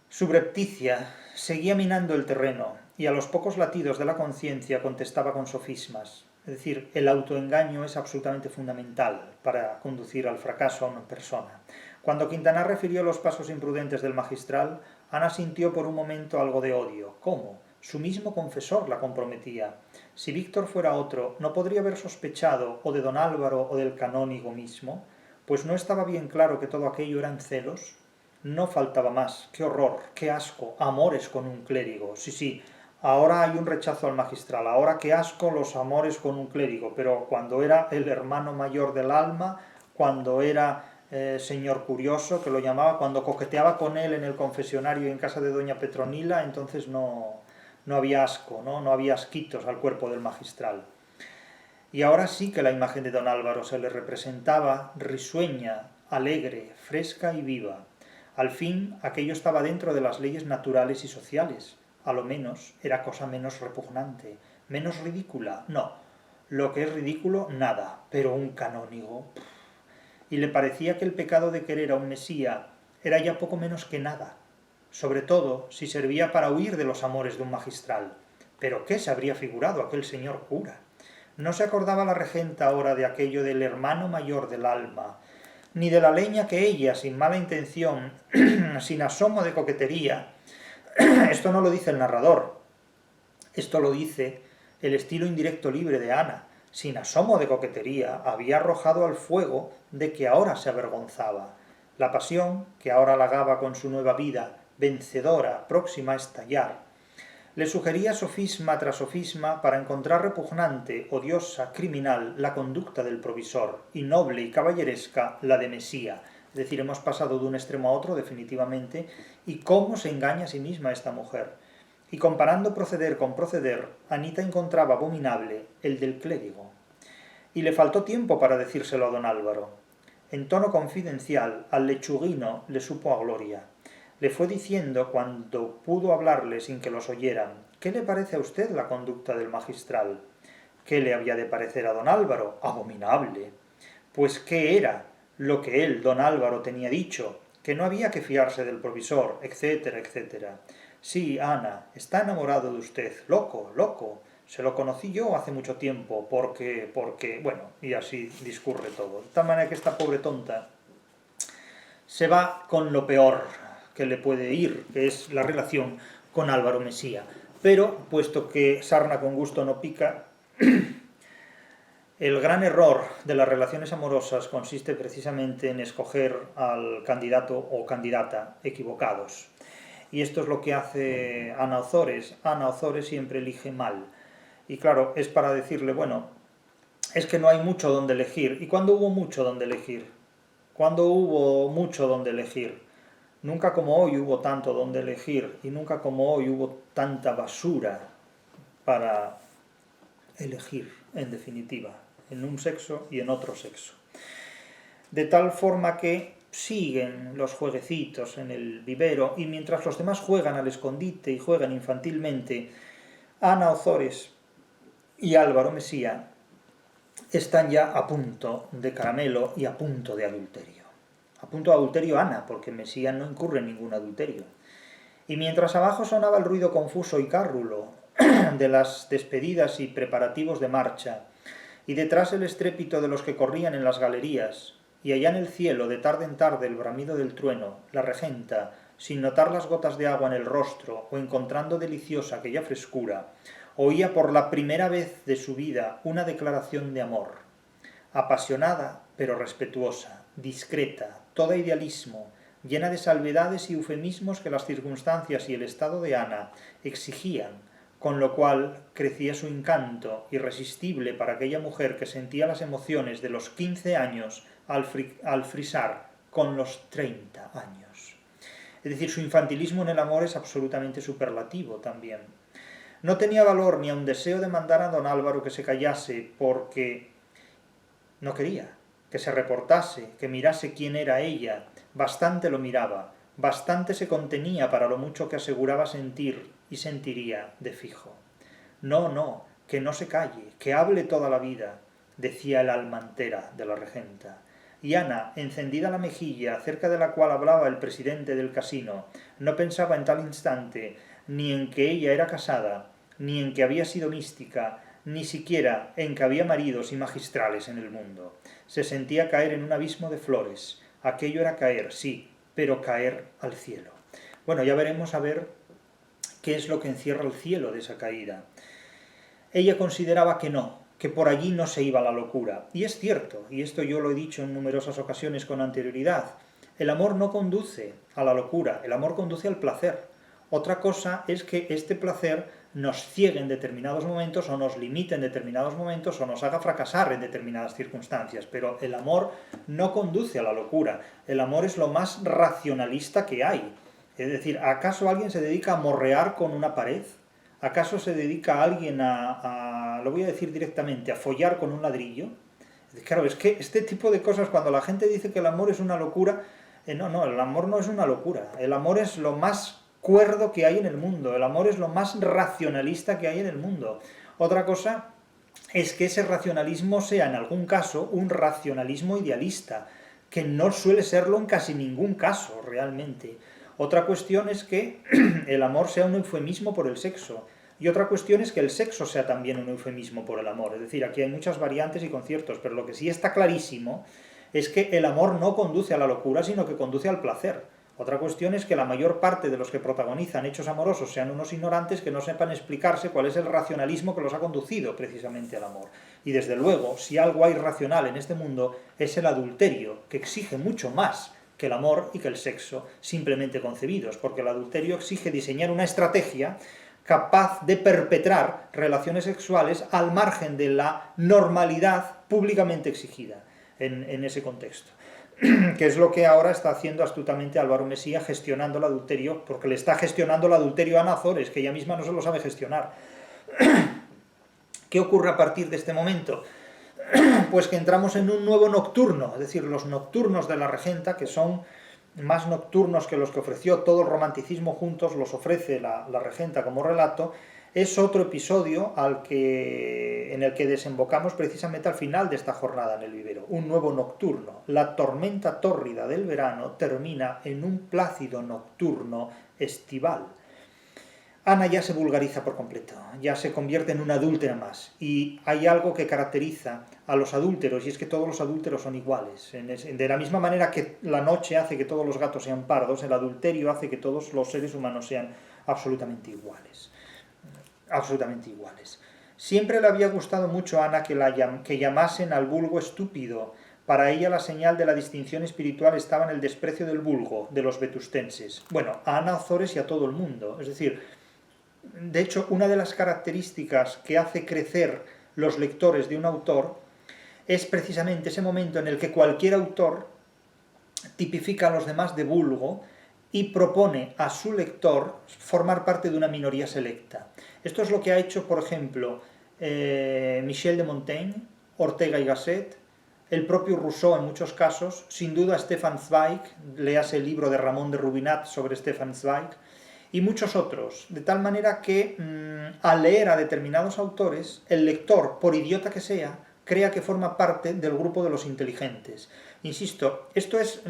subrepticia, seguía minando el terreno y a los pocos latidos de la conciencia contestaba con sofismas. Es decir, el autoengaño es absolutamente fundamental para conducir al fracaso a una persona. Cuando Quintanar refirió los pasos imprudentes del magistral, Ana sintió por un momento algo de odio. ¿Cómo? Su mismo confesor la comprometía. Si Víctor fuera otro, ¿no podría haber sospechado o de don Álvaro o del canónigo mismo? Pues no estaba bien claro que todo aquello eran celos. No faltaba más. ¡Qué horror! ¡Qué asco! Amores con un clérigo. Sí, ahora hay un rechazo al magistral. Ahora qué asco los amores con un clérigo. Pero cuando era el hermano mayor del alma, cuando era señor curioso, que lo llamaba, cuando coqueteaba con él en el confesionario y en casa de doña Petronila, entonces no había asco, no había asquitos al cuerpo del magistral. Y ahora sí que la imagen de don Álvaro se le representaba risueña, alegre, fresca y viva. Al fin, aquello estaba dentro de las leyes naturales y sociales. A lo menos era cosa menos repugnante, menos ridícula. No, lo que es ridículo, nada, pero un canónigo. Y le parecía que el pecado de querer a un Mesía era ya poco menos que nada, sobre todo si servía para huir de los amores de un magistral. ¿Pero qué se habría figurado aquel señor cura? No se acordaba la regenta ahora de aquello del hermano mayor del alma, ni de la leña que ella, sin mala intención, sin asomo de coquetería, esto no lo dice el narrador, esto lo dice el estilo indirecto libre de Ana, sin asomo de coquetería, había arrojado al fuego de que ahora se avergonzaba. La pasión, que ahora halagaba con su nueva vida, vencedora, próxima a estallar, le sugería sofisma tras sofisma para encontrar repugnante, odiosa, criminal la conducta del provisor, y noble y caballeresca la de Mesía. Es decir, hemos pasado de un extremo a otro definitivamente, y cómo se engaña a sí misma esta mujer. Y comparando proceder con proceder, Anita encontraba abominable el del clérigo. Y le faltó tiempo para decírselo a don Álvaro. En tono confidencial, al lechuguino le supo a gloria. Le fue diciendo, cuando pudo hablarle sin que los oyeran, ¿qué le parece a usted la conducta del magistral? ¿Qué le había de parecer a don Álvaro? Abominable. Pues ¿qué era lo que él, don Álvaro, tenía dicho? Que no había que fiarse del provisor, etcétera, etcétera. Sí, Ana, está enamorado de usted, loco, loco. Se lo conocí yo hace mucho tiempo, porque, bueno, y así discurre todo. De tal manera que esta pobre tonta se va con lo peor que le puede ir, que es la relación con Álvaro Mesía. Pero, puesto que sarna con gusto no pica, el gran error de las relaciones amorosas consiste precisamente en escoger al candidato o candidata equivocados. Y esto es lo que hace Ana Ozores. Ana Ozores siempre elige mal. Y claro, es para decirle, bueno, es que no hay mucho donde elegir. ¿Y cuándo hubo mucho donde elegir? ¿Cuándo hubo mucho donde elegir? Nunca como hoy hubo tanto donde elegir y nunca como hoy hubo tanta basura para elegir, en definitiva, en un sexo y en otro sexo. De tal forma que siguen los jueguecitos en el vivero y mientras los demás juegan al escondite y juegan infantilmente, Ana Ozores y Álvaro Mesía están ya a punto de caramelo y a punto de adulterio. A punto de adulterio Ana, porque Mesía no incurre en ningún adulterio. Y mientras abajo sonaba el ruido confuso y cárrulo de las despedidas y preparativos de marcha, y detrás el estrépito de los que corrían en las galerías, y allá en el cielo, de tarde en tarde, el bramido del trueno, la regenta, sin notar las gotas de agua en el rostro o encontrando deliciosa aquella frescura, oía por la primera vez de su vida una declaración de amor, apasionada pero respetuosa, discreta, toda idealismo, llena de salvedades y eufemismos que las circunstancias y el estado de Ana exigían, con lo cual crecía su encanto irresistible para aquella mujer que sentía las emociones de los 15 años al frisar con los 30 años. Es decir, su infantilismo en el amor es absolutamente superlativo también. No tenía valor ni aun deseo de mandar a don Álvaro que se callase porque no quería, que se reportase, que mirase quién era ella. Bastante lo miraba, bastante se contenía para lo mucho que aseguraba sentir y sentiría de fijo. No, que no se calle, que hable toda la vida, decía el alma entera de la regenta. Y Ana, encendida la mejilla, cerca de la cual hablaba el presidente del casino, no pensaba en tal instante ni en que ella era casada, ni en que había sido mística, ni siquiera en que había maridos y magistrales en el mundo. Se sentía caer en un abismo de flores. Aquello era caer, sí, pero caer al cielo. Bueno, ya veremos a ver qué es lo que encierra el cielo de esa caída. Ella consideraba que no, que por allí no se iba la locura. Y es cierto, y esto yo lo he dicho en numerosas ocasiones con anterioridad, el amor no conduce a la locura, el amor conduce al placer. Otra cosa es que este placer nos ciegue en determinados momentos o nos limite en determinados momentos o nos haga fracasar en determinadas circunstancias, pero el amor no conduce a la locura. El amor es lo más racionalista que hay. Es decir, ¿acaso alguien se dedica a morrear con una pared? ¿Acaso se dedica a alguien lo voy a decir directamente, a follar con un ladrillo? Claro, es que este tipo de cosas, cuando la gente dice que el amor es una locura, no, el amor no es una locura. El amor es lo más cuerdo que hay en el mundo, el amor es lo más racionalista que hay en el mundo. Otra cosa es que ese racionalismo sea en algún caso un racionalismo idealista, que no suele serlo en casi ningún caso realmente. Otra cuestión es que el amor sea un eufemismo por el sexo, y otra cuestión es que el sexo sea también un eufemismo por el amor. Es decir, aquí hay muchas variantes y conciertos, pero lo que sí está clarísimo es que el amor no conduce a la locura, sino que conduce al placer. Otra cuestión es que la mayor parte de los que protagonizan hechos amorosos sean unos ignorantes que no sepan explicarse cuál es el racionalismo que los ha conducido precisamente al amor. Y desde luego, si algo hay racional en este mundo, es el adulterio, que exige mucho más que el amor y que el sexo simplemente concebidos, porque el adulterio exige diseñar una estrategia capaz de perpetrar relaciones sexuales al margen de la normalidad públicamente exigida en ese contexto. Que es lo que ahora está haciendo astutamente Álvaro Mesía, gestionando el adulterio, porque le está gestionando el adulterio a Ana Ozores, que ella misma no se lo sabe gestionar. ¿Qué ocurre a partir de este momento? Pues que entramos en un nuevo nocturno, es decir, los nocturnos de la regenta, que son más nocturnos que los que ofreció todo el romanticismo juntos, los ofrece la regenta como relato. Es otro episodio en el que desembocamos precisamente al final de esta jornada en el vivero, un nuevo nocturno. La tormenta tórrida del verano termina en un plácido nocturno estival. Ana ya se vulgariza por completo, ya se convierte en una adúltera más. Y hay algo que caracteriza a los adúlteros, y es que todos los adúlteros son iguales. De la misma manera que la noche hace que todos los gatos sean pardos, el adulterio hace que todos los seres humanos sean absolutamente iguales. Absolutamente iguales. Siempre le había gustado mucho a Ana que llamasen al vulgo estúpido. Para ella la señal de la distinción espiritual estaba en el desprecio del vulgo, de los vetustenses. Bueno, a Ana Ozores y a todo el mundo. Es decir, de hecho, una de las características que hace crecer los lectores de un autor es precisamente ese momento en el que cualquier autor tipifica a los demás de vulgo y propone a su lector formar parte de una minoría selecta. Esto es lo que ha hecho, por ejemplo, Michel de Montaigne, Ortega y Gasset, el propio Rousseau en muchos casos, sin duda Stefan Zweig, léase el libro de Ramón de Rubinat sobre Stefan Zweig, y muchos otros, de tal manera que al leer a determinados autores, el lector, por idiota que sea, crea que forma parte del grupo de los inteligentes. Insisto, esto es,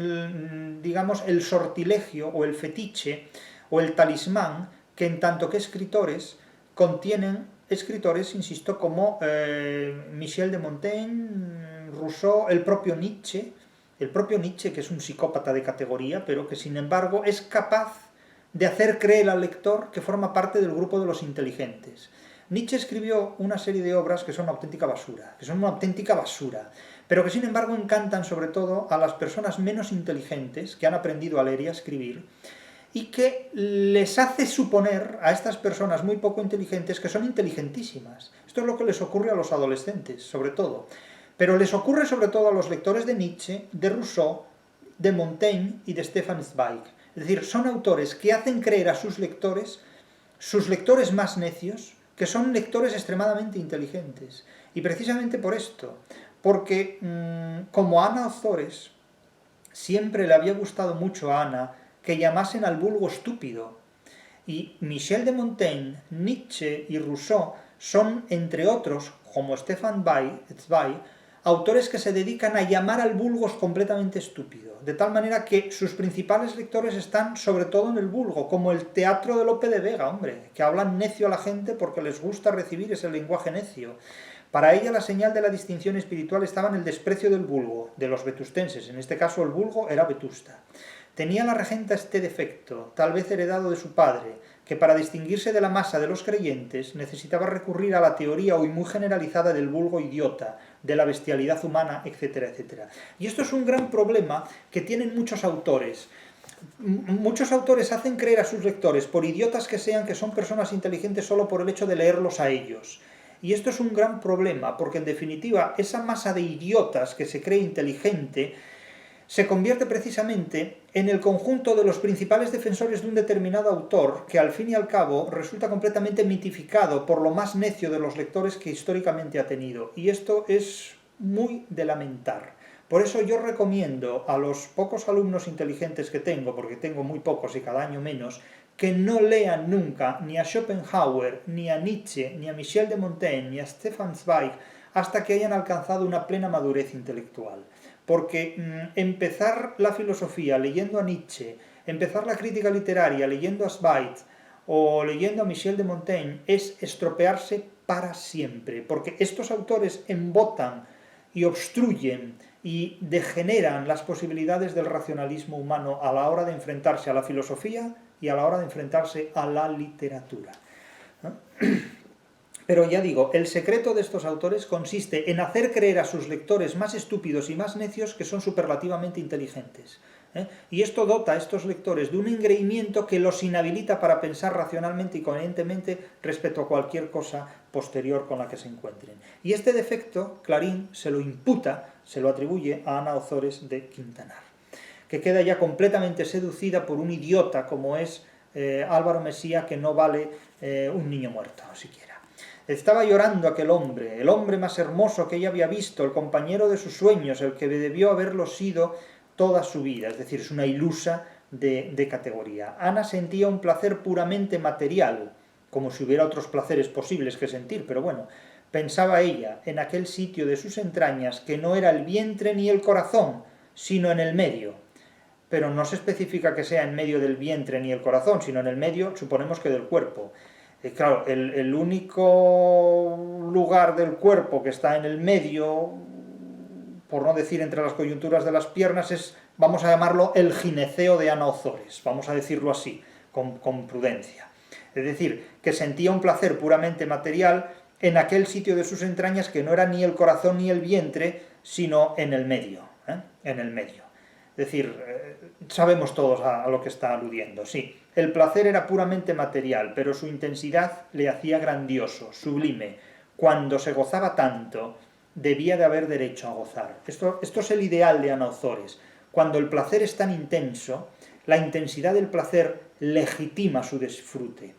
digamos, el sortilegio o el fetiche o el talismán que en tanto que escritores contienen escritores, insisto, como Michel de Montaigne, Rousseau, el propio Nietzsche, que es un psicópata de categoría, pero que sin embargo es capaz de hacer creer al lector que forma parte del grupo de los inteligentes. Nietzsche escribió una serie de obras que son una auténtica basura, pero que sin embargo encantan sobre todo a las personas menos inteligentes que han aprendido a leer y a escribir, y que les hace suponer a estas personas muy poco inteligentes que son inteligentísimas. Esto es lo que les ocurre a los adolescentes, sobre todo. Pero les ocurre sobre todo a los lectores de Nietzsche, de Rousseau, de Montaigne y de Stefan Zweig. Es decir, son autores que hacen creer a sus lectores más necios, que son lectores extremadamente inteligentes. Y precisamente por esto, porque como Ana Ozores, siempre le había gustado mucho a Ana que llamasen al vulgo estúpido. Y Michel de Montaigne, Nietzsche y Rousseau son, entre otros, como Stefan Zweig, autores que se dedican a llamar al vulgo completamente estúpido, de tal manera que sus principales lectores están sobre todo en el vulgo, como el teatro de Lope de Vega, hombre, que hablan necio a la gente porque les gusta recibir ese lenguaje necio. Para ella la señal de la distinción espiritual estaba en el desprecio del vulgo, de los vetustenses, en este caso el vulgo era Vetusta. Tenía la regenta este defecto, tal vez heredado de su padre, que para distinguirse de la masa de los creyentes necesitaba recurrir a la teoría hoy muy generalizada del vulgo idiota, de la bestialidad humana, etcétera, etcétera. Y esto es un gran problema que tienen muchos autores. Muchos autores hacen creer a sus lectores, por idiotas que sean, que son personas inteligentes solo por el hecho de leerlos a ellos. Y esto es un gran problema, porque en definitiva esa masa de idiotas que se cree inteligente se convierte precisamente en el conjunto de los principales defensores de un determinado autor, que al fin y al cabo resulta completamente mitificado por lo más necio de los lectores que históricamente ha tenido. Y esto es muy de lamentar. Por eso yo recomiendo a los pocos alumnos inteligentes que tengo, porque tengo muy pocos y cada año menos, que no lean nunca ni a Schopenhauer, ni a Nietzsche, ni a Michel de Montaigne, ni a Stefan Zweig, hasta que hayan alcanzado una plena madurez intelectual. Porque empezar la filosofía leyendo a Nietzsche, empezar la crítica literaria leyendo a Zweig o leyendo a Michel de Montaigne es estropearse para siempre, porque estos autores embotan y obstruyen y degeneran las posibilidades del racionalismo humano a la hora de enfrentarse a la filosofía y a la hora de enfrentarse a la literatura, ¿no? Pero ya digo, el secreto de estos autores consiste en hacer creer a sus lectores más estúpidos y más necios que son superlativamente inteligentes. Y esto dota a estos lectores de un engreimiento que los inhabilita para pensar racionalmente y coherentemente respecto a cualquier cosa posterior con la que se encuentren. Y este defecto, Clarín se lo imputa, se lo atribuye a Ana Ozores de Quintanar, que queda ya completamente seducida por un idiota como es Álvaro Mesía, que no vale un niño muerto, siquiera. Estaba llorando aquel hombre, el hombre más hermoso que ella había visto, el compañero de sus sueños, el que debió haberlo sido toda su vida, es decir, es una ilusa de categoría. Ana sentía un placer puramente material, como si hubiera otros placeres posibles que sentir, pero bueno, pensaba ella en aquel sitio de sus entrañas que no era el vientre ni el corazón, sino en el medio. pero no se especifica que sea en medio del vientre ni el corazón, sino en el medio, suponemos que del cuerpo. Claro, el único lugar del cuerpo que está en el medio, por no decir entre las coyunturas de las piernas, es, vamos a llamarlo, el gineceo de Ana Ozores, vamos a decirlo así, con prudencia. Es decir, que sentía un placer puramente material en aquel sitio de sus entrañas que no era ni el corazón ni el vientre, sino en el medio, en el medio. Es decir, sabemos todos a lo que está aludiendo, sí. El placer era puramente material, pero su intensidad le hacía grandioso, sublime. Cuando se gozaba tanto, debía de haber derecho a gozar. Esto es el ideal de Ana Ozores. Cuando el placer es tan intenso, la intensidad del placer legitima su disfrute.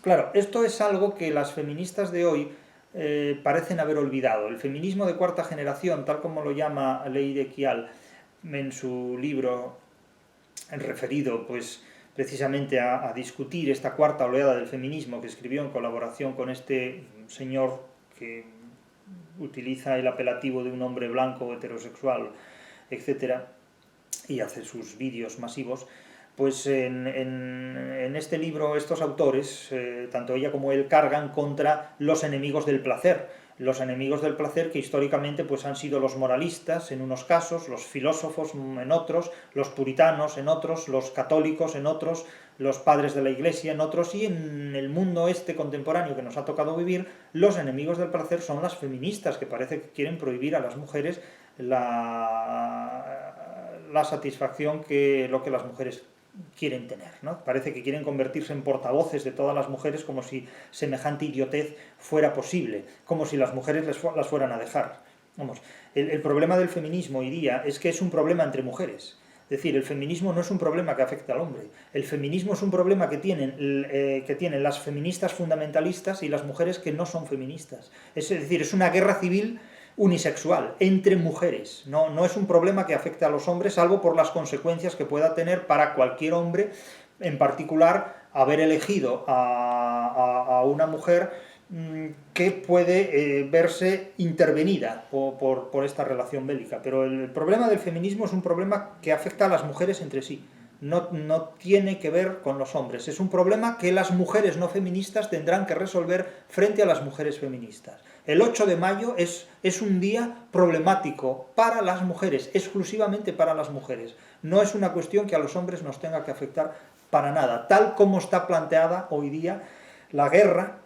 Claro, esto es algo que las feministas de hoy parecen haber olvidado. El feminismo de cuarta generación, tal como lo llama Leire Kial en su libro referido pues precisamente a discutir esta cuarta oleada del feminismo que escribió en colaboración con este señor que utiliza el apelativo de un hombre blanco, heterosexual, etc., y hace sus vídeos masivos, pues en este libro estos autores, tanto ella como él, cargan contra los enemigos del placer. Los enemigos del placer que históricamente pues, han sido los moralistas en unos casos, los filósofos en otros, los puritanos en otros, los católicos en otros, los padres de la Iglesia en otros, y en el mundo este contemporáneo que nos ha tocado vivir, los enemigos del placer son las feministas, que parece que quieren prohibir a las mujeres la satisfacción que lo que las mujeres quieren tener, ¿no? Parece que quieren convertirse en portavoces de todas las mujeres como si semejante idiotez fuera posible, como si las mujeres las fueran a dejar. Vamos, el problema del feminismo hoy día es que es un problema entre mujeres. Es decir, el feminismo no es un problema que afecte al hombre. El feminismo es un problema que tienen las feministas fundamentalistas y las mujeres que no son feministas. Es decir, es una guerra civil unisexual, entre mujeres. No es un problema que afecte a los hombres, salvo por las consecuencias que pueda tener para cualquier hombre, en particular, haber elegido a una mujer que puede verse intervenida por esta relación bélica. Pero el problema del feminismo es un problema que afecta a las mujeres entre sí. No tiene que ver con los hombres. Es un problema que las mujeres no feministas tendrán que resolver frente a las mujeres feministas. El 8 de mayo es un día problemático para las mujeres, exclusivamente para las mujeres. No es una cuestión que a los hombres nos tenga que afectar para nada, tal como está planteada hoy día la guerra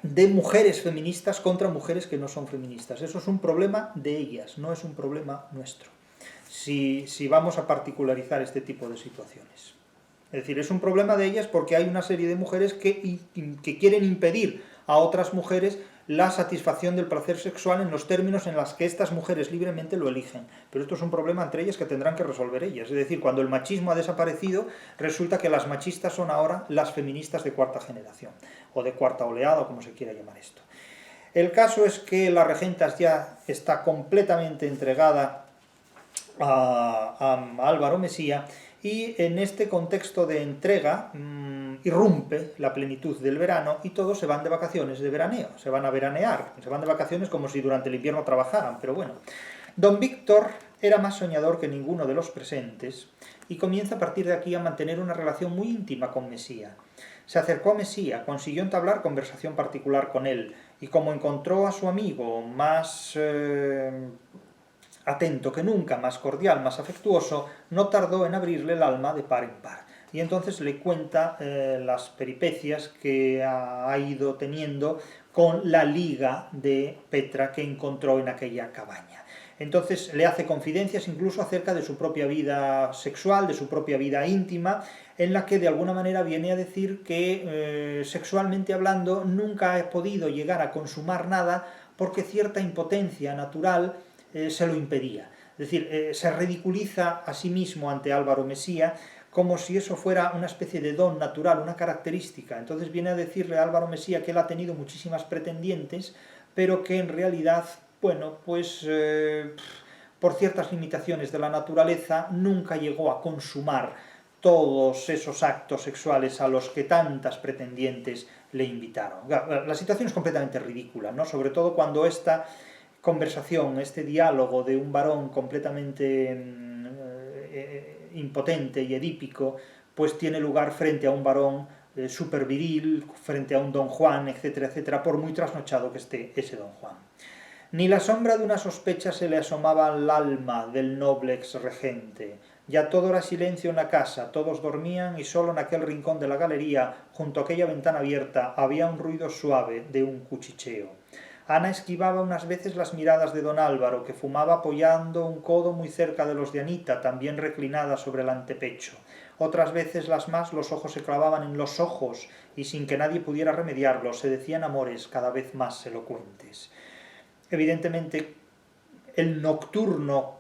de mujeres feministas contra mujeres que no son feministas. Eso es un problema de ellas, no es un problema nuestro. Si vamos a particularizar este tipo de situaciones. Es decir, es un problema de ellas porque hay una serie de mujeres que quieren impedir a otras mujeres la satisfacción del placer sexual en los términos en los que estas mujeres libremente lo eligen. Pero esto es un problema entre ellas que tendrán que resolver ellas. Es decir, cuando el machismo ha desaparecido, resulta que las machistas son ahora las feministas de cuarta generación, o de cuarta oleada, o como se quiera llamar esto. El caso es que la regenta ya está completamente entregada a Álvaro Mesía, y en este contexto de entrega irrumpe la plenitud del verano y todos se van de vacaciones de veraneo, se van a veranear, se van de vacaciones como si durante el invierno trabajaran, pero bueno. Don Víctor era más soñador que ninguno de los presentes y comienza a partir de aquí a mantener una relación muy íntima con Mesía. Se acercó a Mesía, consiguió entablar conversación particular con él, y como encontró a su amigo más atento que nunca, más cordial, más afectuoso, no tardó en abrirle el alma de par en par. Y entonces le cuenta las peripecias que ha ido teniendo con la liga de Petra que encontró en aquella cabaña. Entonces le hace confidencias incluso acerca de su propia vida sexual, de su propia vida íntima, en la que de alguna manera viene a decir que sexualmente hablando nunca ha podido llegar a consumar nada porque cierta impotencia natural se lo impedía. Es decir, se ridiculiza a sí mismo ante Álvaro Mesía como si eso fuera una especie de don natural, una característica. Entonces viene a decirle a Álvaro Mesía que él ha tenido muchísimas pretendientes, pero que en realidad, bueno, pues por ciertas limitaciones de la naturaleza nunca llegó a consumar todos esos actos sexuales a los que tantas pretendientes le invitaron. La situación es completamente ridícula, ¿no? Sobre todo cuando esta conversación, este diálogo de un varón completamente impotente y edípico, pues tiene lugar frente a un varón súper viril, frente a un don Juan, etcétera, etcétera, por muy trasnochado que esté ese don Juan. Ni la sombra de una sospecha se le asomaba al alma del noble ex regente. Ya todo era silencio en la casa, todos dormían y solo en aquel rincón de la galería, junto a aquella ventana abierta, había un ruido suave de un cuchicheo. Ana esquivaba unas veces las miradas de don Álvaro, que fumaba apoyando un codo muy cerca de los de Anita, también reclinada sobre el antepecho. Otras veces las más los ojos se clavaban en los ojos y sin que nadie pudiera remediarlos se decían amores cada vez más elocuentes. Evidentemente, el nocturno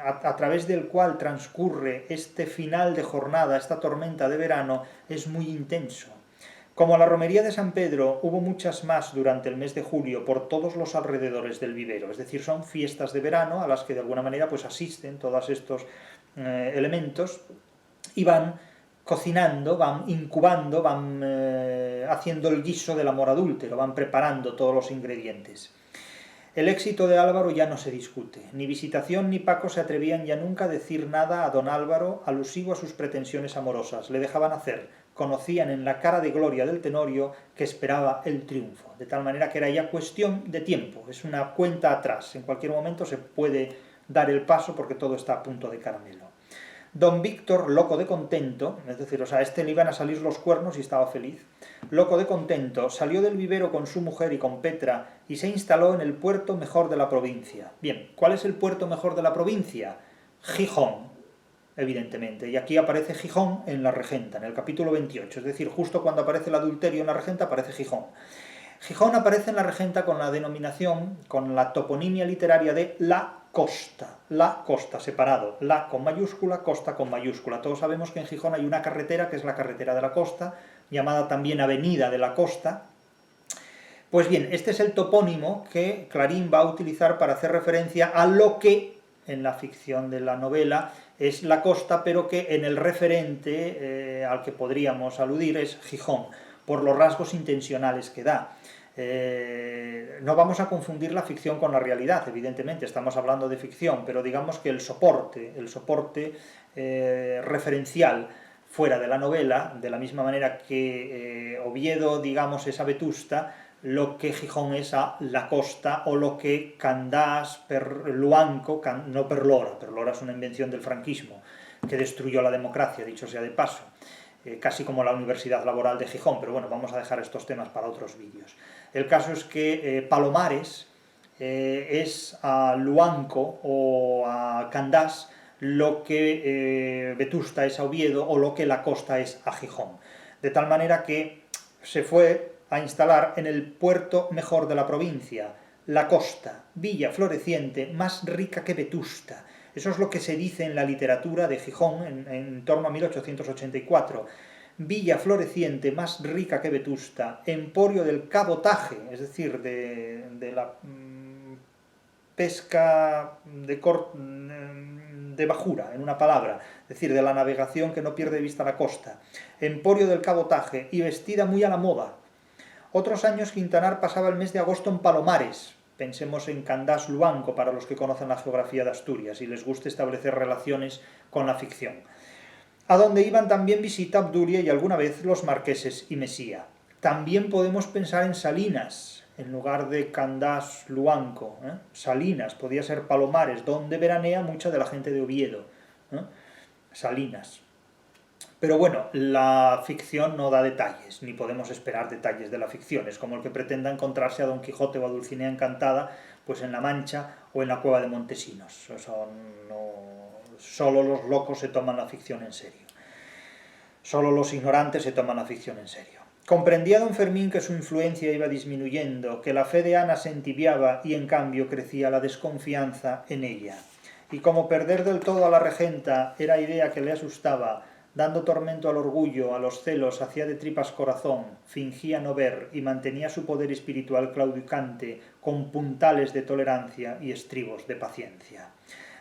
a través del cual transcurre este final de jornada, esta tormenta de verano, es muy intenso. Como la romería de San Pedro, hubo muchas más durante el mes de julio por todos los alrededores del vivero, es decir, son fiestas de verano a las que de alguna manera pues asisten todos estos elementos y van cocinando, van incubando, van haciendo el guiso del amor adúltero, van preparando todos los ingredientes. El éxito de Álvaro ya no se discute. Ni Visitación ni Paco se atrevían ya nunca a decir nada a don Álvaro alusivo a sus pretensiones amorosas. Le dejaban hacer. Conocían en la cara de gloria del Tenorio que esperaba el triunfo. De tal manera que era ya cuestión de tiempo. Es una cuenta atrás. En cualquier momento se puede dar el paso porque todo está a punto de caramelo. Don Víctor, loco de contento, es decir, a este le iban a salir los cuernos y estaba feliz, loco de contento, salió del vivero con su mujer y con Petra y se instaló en el puerto mejor de la provincia. Bien, ¿cuál es el puerto mejor de la provincia? Gijón, evidentemente, y aquí aparece Gijón en la Regenta, en el capítulo 28, es decir, justo cuando aparece el adulterio en la Regenta aparece Gijón. Gijón aparece en la Regenta con la denominación, con la toponimia literaria de la Costa, separado, la con mayúscula, Costa con mayúscula. Todos sabemos que en Gijón hay una carretera, que es la carretera de la Costa, llamada también Avenida de la Costa. Pues bien, este es el topónimo que Clarín va a utilizar para hacer referencia a lo que, en la ficción de la novela, es la Costa, pero que en el referente al que podríamos aludir es Gijón, por los rasgos intencionales que da. No vamos a confundir la ficción con la realidad, evidentemente, estamos hablando de ficción, pero digamos que el soporte referencial fuera de la novela, de la misma manera que Oviedo, digamos, es a Vetusta, lo que Gijón es a la Costa, o lo que Candás, Luanco, no Perlora es una invención del franquismo, que destruyó la democracia, dicho sea de paso. Casi como la Universidad Laboral de Gijón, pero bueno, vamos a dejar estos temas para otros vídeos. El caso es que Palomares es a Luanco o a Candás lo que Vetusta es a Oviedo o lo que la Costa es a Gijón. De tal manera que se fue a instalar en el puerto mejor de la provincia, la Costa, villa floreciente, más rica que Vetusta. Eso es lo que se dice en la literatura de Gijón en torno a 1884. Villa floreciente, más rica que Vetusta, emporio del cabotaje, es decir, de la pesca de bajura, en una palabra, es decir, de la navegación que no pierde de vista la costa, emporio del cabotaje y vestida muy a la moda. Otros años Quintanar pasaba el mes de agosto en Palomares. Pensemos en Candás Luanco, para los que conocen la geografía de Asturias y les guste establecer relaciones con la ficción. A donde iban también visita Obdulia y alguna vez los marqueses y Mesía. También podemos pensar en Salinas, en lugar de Candás Luanco. Salinas, podía ser Palomares, donde veranea mucha de la gente de Oviedo. Salinas. Pero bueno, la ficción no da detalles, ni podemos esperar detalles de la ficción. Es como el que pretenda encontrarse a Don Quijote o a Dulcinea Encantada pues en La Mancha o en la cueva de Montesinos. Solo los locos se toman la ficción en serio. Solo los ignorantes se toman la ficción en serio. Comprendía don Fermín que su influencia iba disminuyendo, que la fe de Ana se entibiaba y en cambio crecía la desconfianza en ella. Y como perder del todo a la regenta era idea que le asustaba, dando tormento al orgullo, a los celos, hacía de tripas corazón, fingía no ver y mantenía su poder espiritual claudicante con puntales de tolerancia y estribos de paciencia.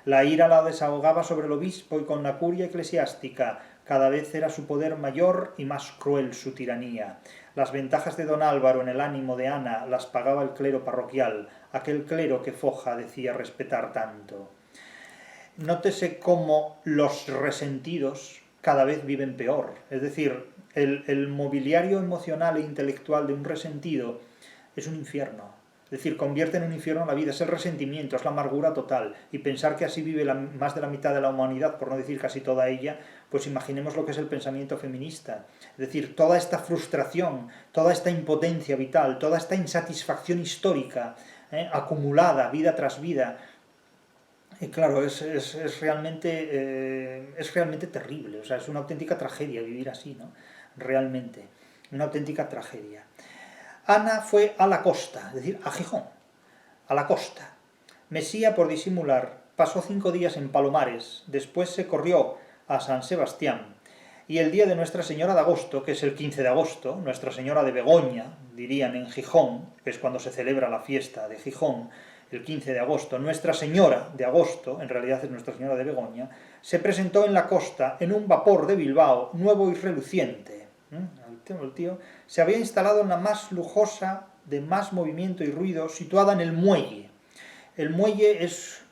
La ira la desahogaba sobre el obispo y con la curia eclesiástica cada vez era su poder mayor y más cruel su tiranía. Las ventajas de don Álvaro en el ánimo de Ana las pagaba el clero parroquial, aquel clero que Foja decía respetar tanto. nótese cómo los resentidos cada vez viven peor. Es decir, el mobiliario emocional e intelectual de un resentido es un infierno. Es decir, convierte en un infierno la vida, es el resentimiento, es la amargura total. Y pensar que así vive más de la mitad de la humanidad, por no decir casi toda ella, pues imaginemos lo que es el pensamiento feminista. Es decir, toda esta frustración, toda esta impotencia vital, toda esta insatisfacción histórica, acumulada vida tras vida. Y claro, es realmente terrible, o sea, es una auténtica tragedia vivir así, ¿no? Realmente, una auténtica tragedia. Ana fue a la costa, es decir, a Gijón, a la costa. Mesía, por disimular, pasó 5 días en Palomares, después se corrió a San Sebastián, y el día de Nuestra Señora de Agosto, que es el 15 de agosto, Nuestra Señora de Begoña, dirían en Gijón, que es cuando se celebra la fiesta de Gijón, el 15 de agosto, Nuestra Señora de Agosto, en realidad es Nuestra Señora de Begoña, se presentó en la costa en un vapor de Bilbao nuevo y reluciente. El tío se había instalado en la más lujosa, de más movimiento y ruido, situada en el muelle. El muelle es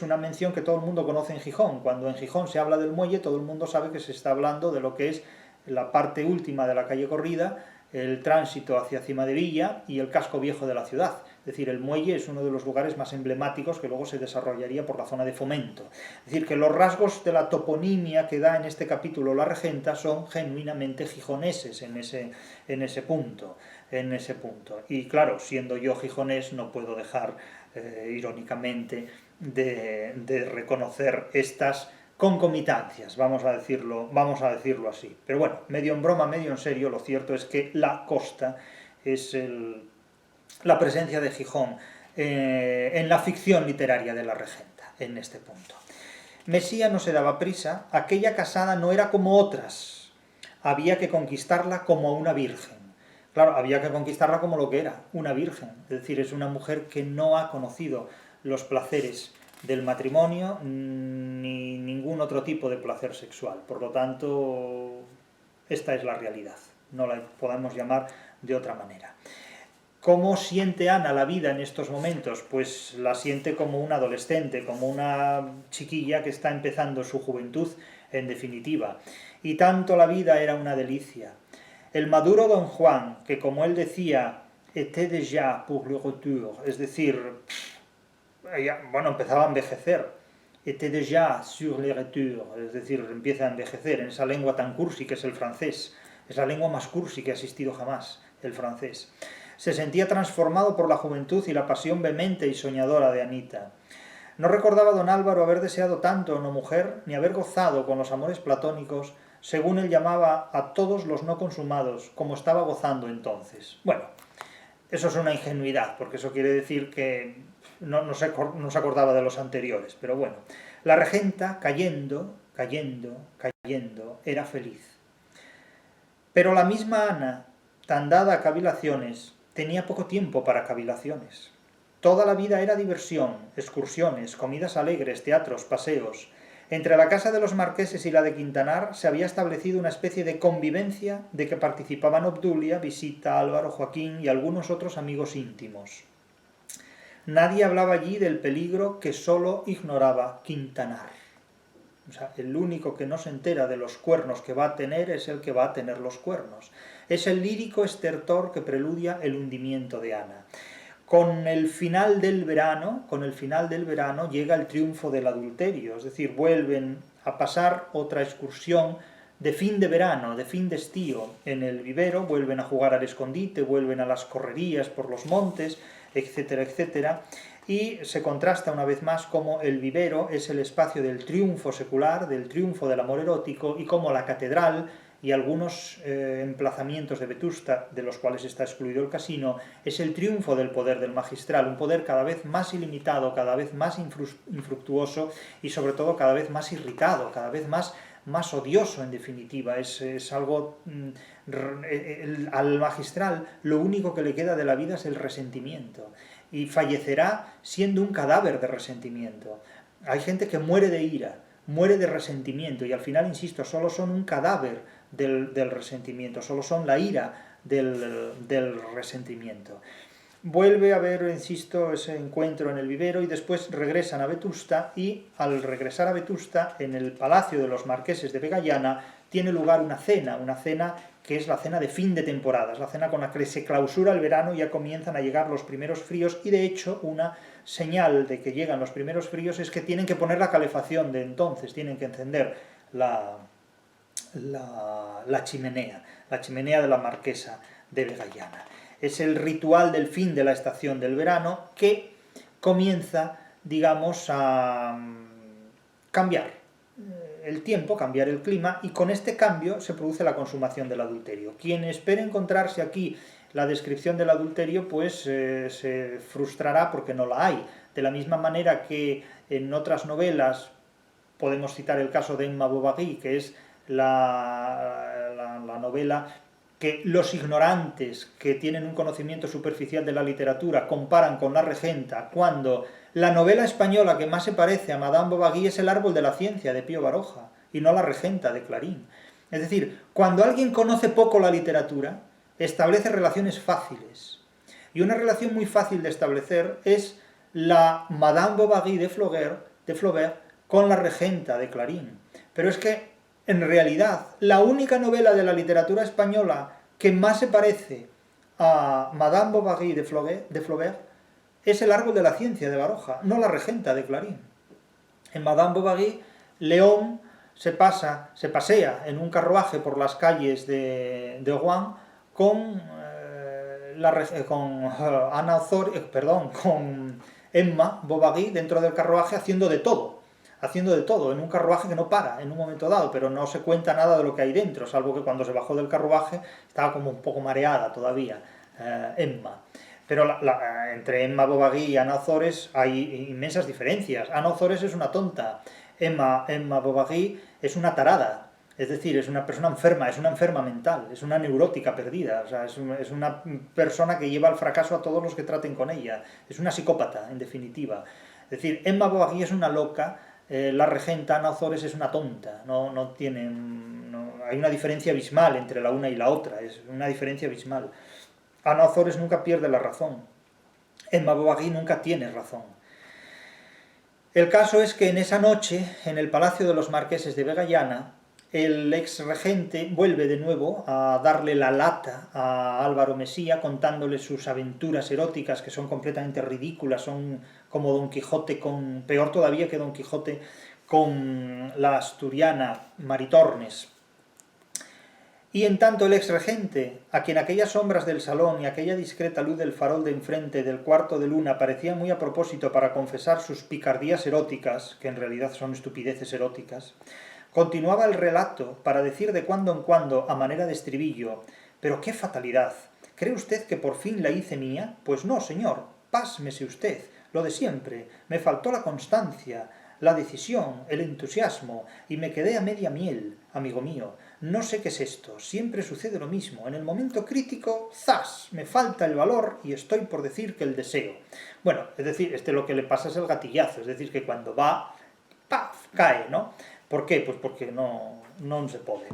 una mención que todo el mundo conoce en Gijón. Cuando en Gijón se habla del muelle, todo el mundo sabe que se está hablando de lo que es la parte última de la calle Corrida, el tránsito hacia Cimadevilla y el casco viejo de la ciudad. Es decir, el muelle es uno de los lugares más emblemáticos que luego se desarrollaría por la zona de Fomento. Es decir, que los rasgos de la toponimia que da en este capítulo la regenta son genuinamente gijoneses en ese punto. Y claro, siendo yo gijonés, no puedo dejar, irónicamente, de reconocer estas concomitancias, vamos a decirlo así. Pero bueno, medio en broma, medio en serio, lo cierto es que la costa es la presencia de Gijón en la ficción literaria de la regenta, en este punto. Mesía no se daba prisa, aquella casada no era como otras, había que conquistarla como a una virgen. Claro, había que conquistarla como lo que era, una virgen, es decir, es una mujer que no ha conocido los placeres del matrimonio ni ningún otro tipo de placer sexual. Por lo tanto, esta es la realidad, no la podemos llamar de otra manera. ¿Cómo siente Ana la vida en estos momentos? Pues la siente como una adolescente, como una chiquilla que está empezando su juventud, en definitiva. Y tanto la vida era una delicia. El maduro don Juan, que como él decía, était déjà pour le retour, es decir, empezaba a envejecer, était déjà sur le retour, es decir, empieza a envejecer en esa lengua tan cursi que es el francés, es la lengua más cursi que ha existido jamás, el francés. Se sentía transformado por la juventud y la pasión vehemente y soñadora de Anita. No recordaba don Álvaro haber deseado tanto a una mujer, ni haber gozado con los amores platónicos, según él llamaba a todos los no consumados, como estaba gozando entonces. Bueno, eso es una ingenuidad, porque eso quiere decir que no se acordaba de los anteriores, pero bueno. La regenta, cayendo, era feliz. Pero la misma Ana, tan dada a cavilaciones, tenía poco tiempo para cavilaciones. Toda la vida era diversión, excursiones, comidas alegres, teatros, paseos. Entre la casa de los marqueses y la de Quintanar se había establecido una especie de convivencia de que participaban Obdulia, Visita, Álvaro, Joaquín y algunos otros amigos íntimos. Nadie hablaba allí del peligro que solo ignoraba Quintanar. O sea, el único que no se entera de los cuernos que va a tener es el que va a tener los cuernos. Es el lírico estertor que preludia el hundimiento de Ana. Con el final del verano llega el triunfo del adulterio, es decir, vuelven a pasar otra excursión de fin de verano, de fin de estío en el vivero, vuelven a jugar al escondite, vuelven a las correrías por los montes, etcétera, etcétera, y se contrasta una vez más cómo el vivero es el espacio del triunfo secular, del triunfo del amor erótico, y cómo la catedral y algunos emplazamientos de Vetusta, de los cuales está excluido el casino, es el triunfo del poder del magistral, un poder cada vez más ilimitado, cada vez más infructuoso y sobre todo cada vez más irritado, cada vez más odioso en definitiva. Es algo... al magistral lo único que le queda de la vida es el resentimiento y fallecerá siendo un cadáver de resentimiento. Hay gente que muere de ira, muere de resentimiento y al final, insisto, solo son un cadáver del resentimiento, solo son la ira del resentimiento. Vuelve a haber, insisto, ese encuentro en el vivero y después regresan a Vetusta y al regresar a Vetusta, en el palacio de los marqueses de Vegallana, tiene lugar una cena que es la cena de fin de temporada, es la cena con la que se clausura el verano y ya comienzan a llegar los primeros fríos y de hecho una señal de que llegan los primeros fríos es que tienen que poner la calefacción de entonces, tienen que encender la chimenea de la marquesa de Vegallana. Es el ritual del fin de la estación del verano que comienza, digamos, a cambiar el tiempo, cambiar el clima, y con este cambio se produce la consumación del adulterio. Quien espere encontrarse aquí la descripción del adulterio, pues se frustrará porque no la hay. De la misma manera que en otras novelas, podemos citar el caso de Emma Bovary, que es la novela que los ignorantes que tienen un conocimiento superficial de la literatura comparan con La Regenta, cuando la novela española que más se parece a Madame Bovary es El árbol de la ciencia, de Pío Baroja, y no La Regenta, de Clarín. Es decir, cuando alguien conoce poco la literatura, establece relaciones fáciles. Y una relación muy fácil de establecer es la Madame Bovary de Flaubert con La Regenta, de Clarín. Pero es que en realidad, la única novela de la literatura española que más se parece a Madame Bovary de Flaubert es El árbol de la ciencia, de Baroja, no La Regenta, de Clarín. En Madame Bovary, León se pasea en un carruaje por las calles de Rouen con Emma Bovary dentro del carruaje haciendo de todo, en un carruaje que no para en un momento dado, pero no se cuenta nada de lo que hay dentro, salvo que cuando se bajó del carruaje estaba como un poco mareada todavía Emma. Pero entre Emma Bovary y Ana Ozores hay inmensas diferencias. Ana Ozores es una tonta, Emma Bovary es una tarada, es decir, es una persona enferma, es una enferma mental, es una neurótica perdida, o sea, es una persona que lleva al fracaso a todos los que traten con ella, es una psicópata, en definitiva. Es decir, Emma Bovary es una loca, La Regenta, Ana Ozores es una tonta, hay una diferencia abismal entre la una y la otra, es una diferencia abismal. Ana Ozores nunca pierde la razón, Emma Bovary nunca tiene razón. El caso es que en esa noche, en el palacio de los marqueses de Vegallana, el ex regente vuelve de nuevo a darle la lata a Álvaro Mesía, contándole sus aventuras eróticas que son completamente ridículas, son como Don Quijote peor todavía que Don Quijote con la asturiana Maritornes. Y en tanto el ex regente, a quien aquellas sombras del salón y aquella discreta luz del farol de enfrente del cuarto de luna parecían muy a propósito para confesar sus picardías eróticas, que en realidad son estupideces eróticas, continuaba el relato para decir de cuando en cuando, a manera de estribillo: «Pero qué fatalidad. ¿Cree usted que por fin la hice mía? Pues no, señor. Pásmese usted. Lo de siempre. Me faltó la constancia, la decisión, el entusiasmo, y me quedé a media miel, amigo mío. No sé qué es esto. Siempre sucede lo mismo. En el momento crítico, ¡zas!, me falta el valor y estoy por decir que el deseo». Bueno, es decir, lo que le pasa es el gatillazo. Es decir, que cuando va, ¡paf!, cae, ¿no? ¿Por qué? Pues porque no se pode.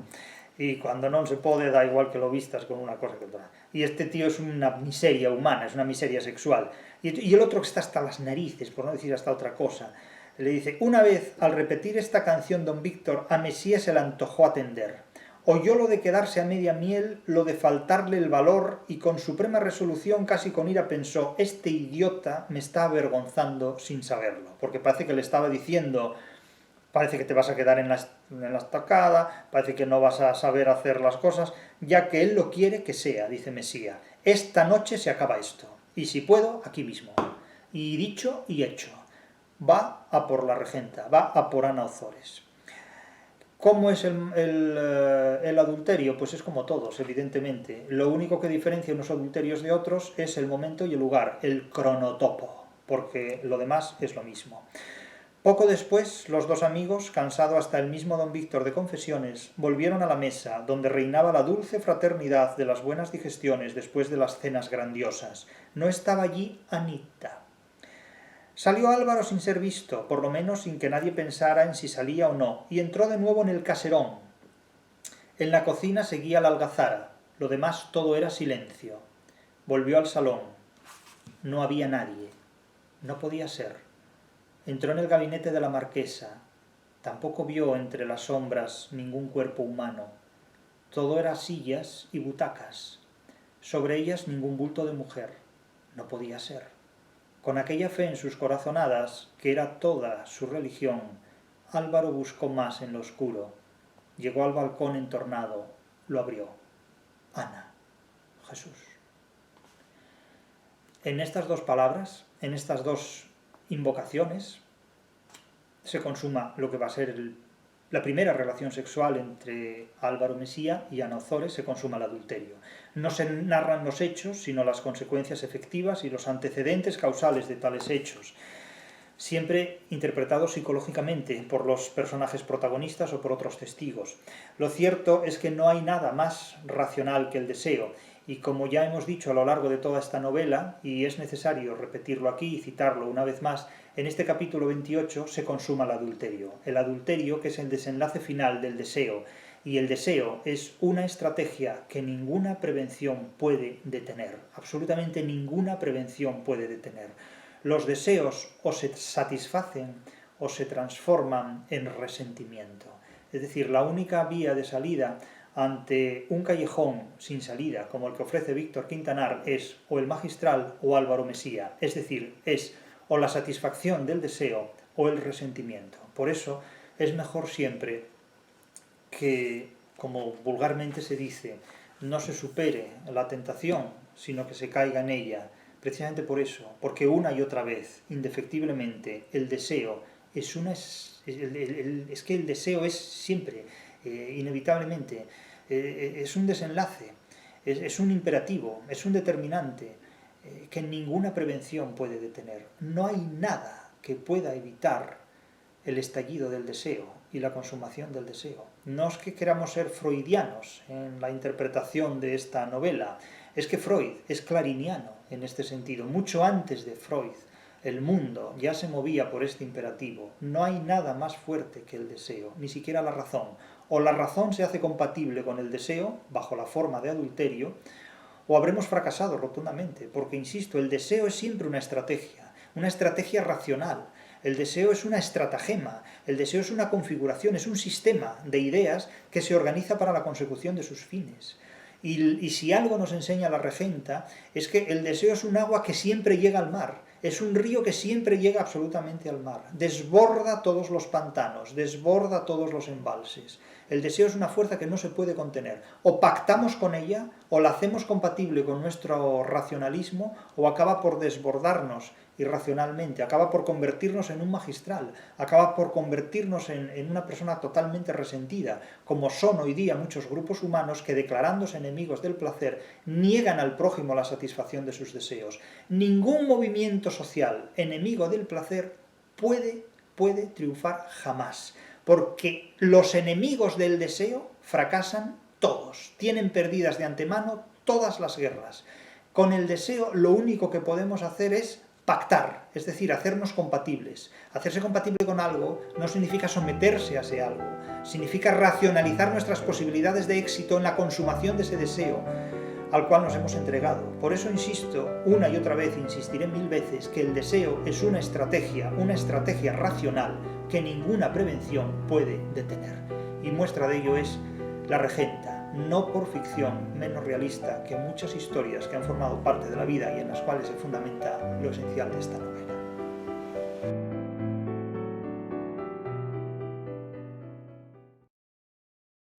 Y cuando no se pode, da igual que lo vistas con una cosa que otra. Y este tío es una miseria humana, es una miseria sexual. Y el otro que está hasta las narices, por no decir hasta otra cosa, le dice: «Una vez, al repetir esta canción, don Víctor, a Mesía se le antojó atender. Oyó lo de quedarse a media miel, lo de faltarle el valor, y con suprema resolución, casi con ira, pensó: este idiota me está avergonzando sin saberlo». Porque parece que le estaba diciendo: parece que te vas a quedar en la estacada, parece que no vas a saber hacer las cosas, ya que él lo quiere que sea, dice Mesía. Esta noche se acaba esto, y si puedo, aquí mismo. Y dicho y hecho. Va a por la regenta, va a por Ana Ozores. ¿Cómo es el adulterio? Pues es como todos, evidentemente. Lo único que diferencia unos adulterios de otros es el momento y el lugar, el cronotopo, porque lo demás es lo mismo. Poco después, los dos amigos, cansado hasta el mismo don Víctor de confesiones, volvieron a la mesa, donde reinaba la dulce fraternidad de las buenas digestiones después de las cenas grandiosas. No estaba allí Anita. Salió Álvaro sin ser visto, por lo menos sin que nadie pensara en si salía o no, y entró de nuevo en el caserón. En la cocina seguía la algazara, lo demás todo era silencio. Volvió al salón. no había nadie. No podía ser. Entró en el gabinete de la marquesa. Tampoco vio entre las sombras ningún cuerpo humano. Todo era sillas y butacas. Sobre ellas ningún bulto de mujer. No podía ser. Con aquella fe en sus corazonadas, que era toda su religión, Álvaro buscó más en lo oscuro. Llegó al balcón entornado. Lo abrió. Ana. Jesús. En estas dos palabras, en estas dos invocaciones, se consuma lo que va a ser la primera relación sexual entre Álvaro Mesía y Ana Ozores, se consuma el adulterio. No se narran los hechos, sino las consecuencias efectivas y los antecedentes causales de tales hechos, siempre interpretados psicológicamente por los personajes protagonistas o por otros testigos. Lo cierto es que no hay nada más racional que el deseo, y como ya hemos dicho a lo largo de toda esta novela, y es necesario repetirlo aquí y citarlo una vez más, en este capítulo 28 se consuma el adulterio que es el desenlace final del deseo, y el deseo es una estrategia que ninguna prevención puede detener, absolutamente ninguna prevención puede detener. Los deseos o se satisfacen o se transforman en resentimiento. Es decir, la única vía de salida ante un callejón sin salida como el que ofrece Víctor Quintanar es o el Magistral o Álvaro Mesía, es decir, es o la satisfacción del deseo o el resentimiento. Por eso es mejor siempre que, como vulgarmente se dice, no se supere la tentación, sino que se caiga en ella. Precisamente por eso, porque una y otra vez, indefectiblemente, el deseo es que el deseo es siempre, inevitablemente, es un desenlace, es un imperativo, es un determinante que ninguna prevención puede detener. No hay nada que pueda evitar el estallido del deseo y la consumación del deseo. No es que queramos ser freudianos en la interpretación de esta novela, es que Freud es clariniano en este sentido. Mucho antes de Freud, el mundo ya se movía por este imperativo. No hay nada más fuerte que el deseo, ni siquiera la razón. O la razón se hace compatible con el deseo, bajo la forma de adulterio, o habremos fracasado rotundamente, porque, insisto, el deseo es siempre una estrategia racional. El deseo es una estratagema, el deseo es una configuración, es un sistema de ideas que se organiza para la consecución de sus fines. Y si algo nos enseña la regenta, es que el deseo es un agua que siempre llega al mar, es un río que siempre llega absolutamente al mar, desborda todos los pantanos, desborda todos los embalses. El deseo es una fuerza que no se puede contener. O pactamos con ella, o la hacemos compatible con nuestro racionalismo, o acaba por desbordarnos irracionalmente, acaba por convertirnos en un magistral, acaba por convertirnos en una persona totalmente resentida, como son hoy día muchos grupos humanos que, declarándose enemigos del placer, niegan al prójimo la satisfacción de sus deseos. Ningún movimiento social enemigo del placer puede triunfar jamás, porque los enemigos del deseo fracasan todos, tienen perdidas de antemano todas las guerras. Con el deseo lo único que podemos hacer es pactar, es decir, hacernos compatibles. Hacerse compatible con algo no significa someterse a ese algo, significa racionalizar nuestras posibilidades de éxito en la consumación de ese deseo al cual nos hemos entregado. Por eso insisto, una y otra vez, insistiré 1000 veces, que el deseo es una estrategia racional que ninguna prevención puede detener. Y muestra de ello es La Regenta, no por ficción menos realista que muchas historias que han formado parte de la vida y en las cuales se fundamenta lo esencial de esta novela.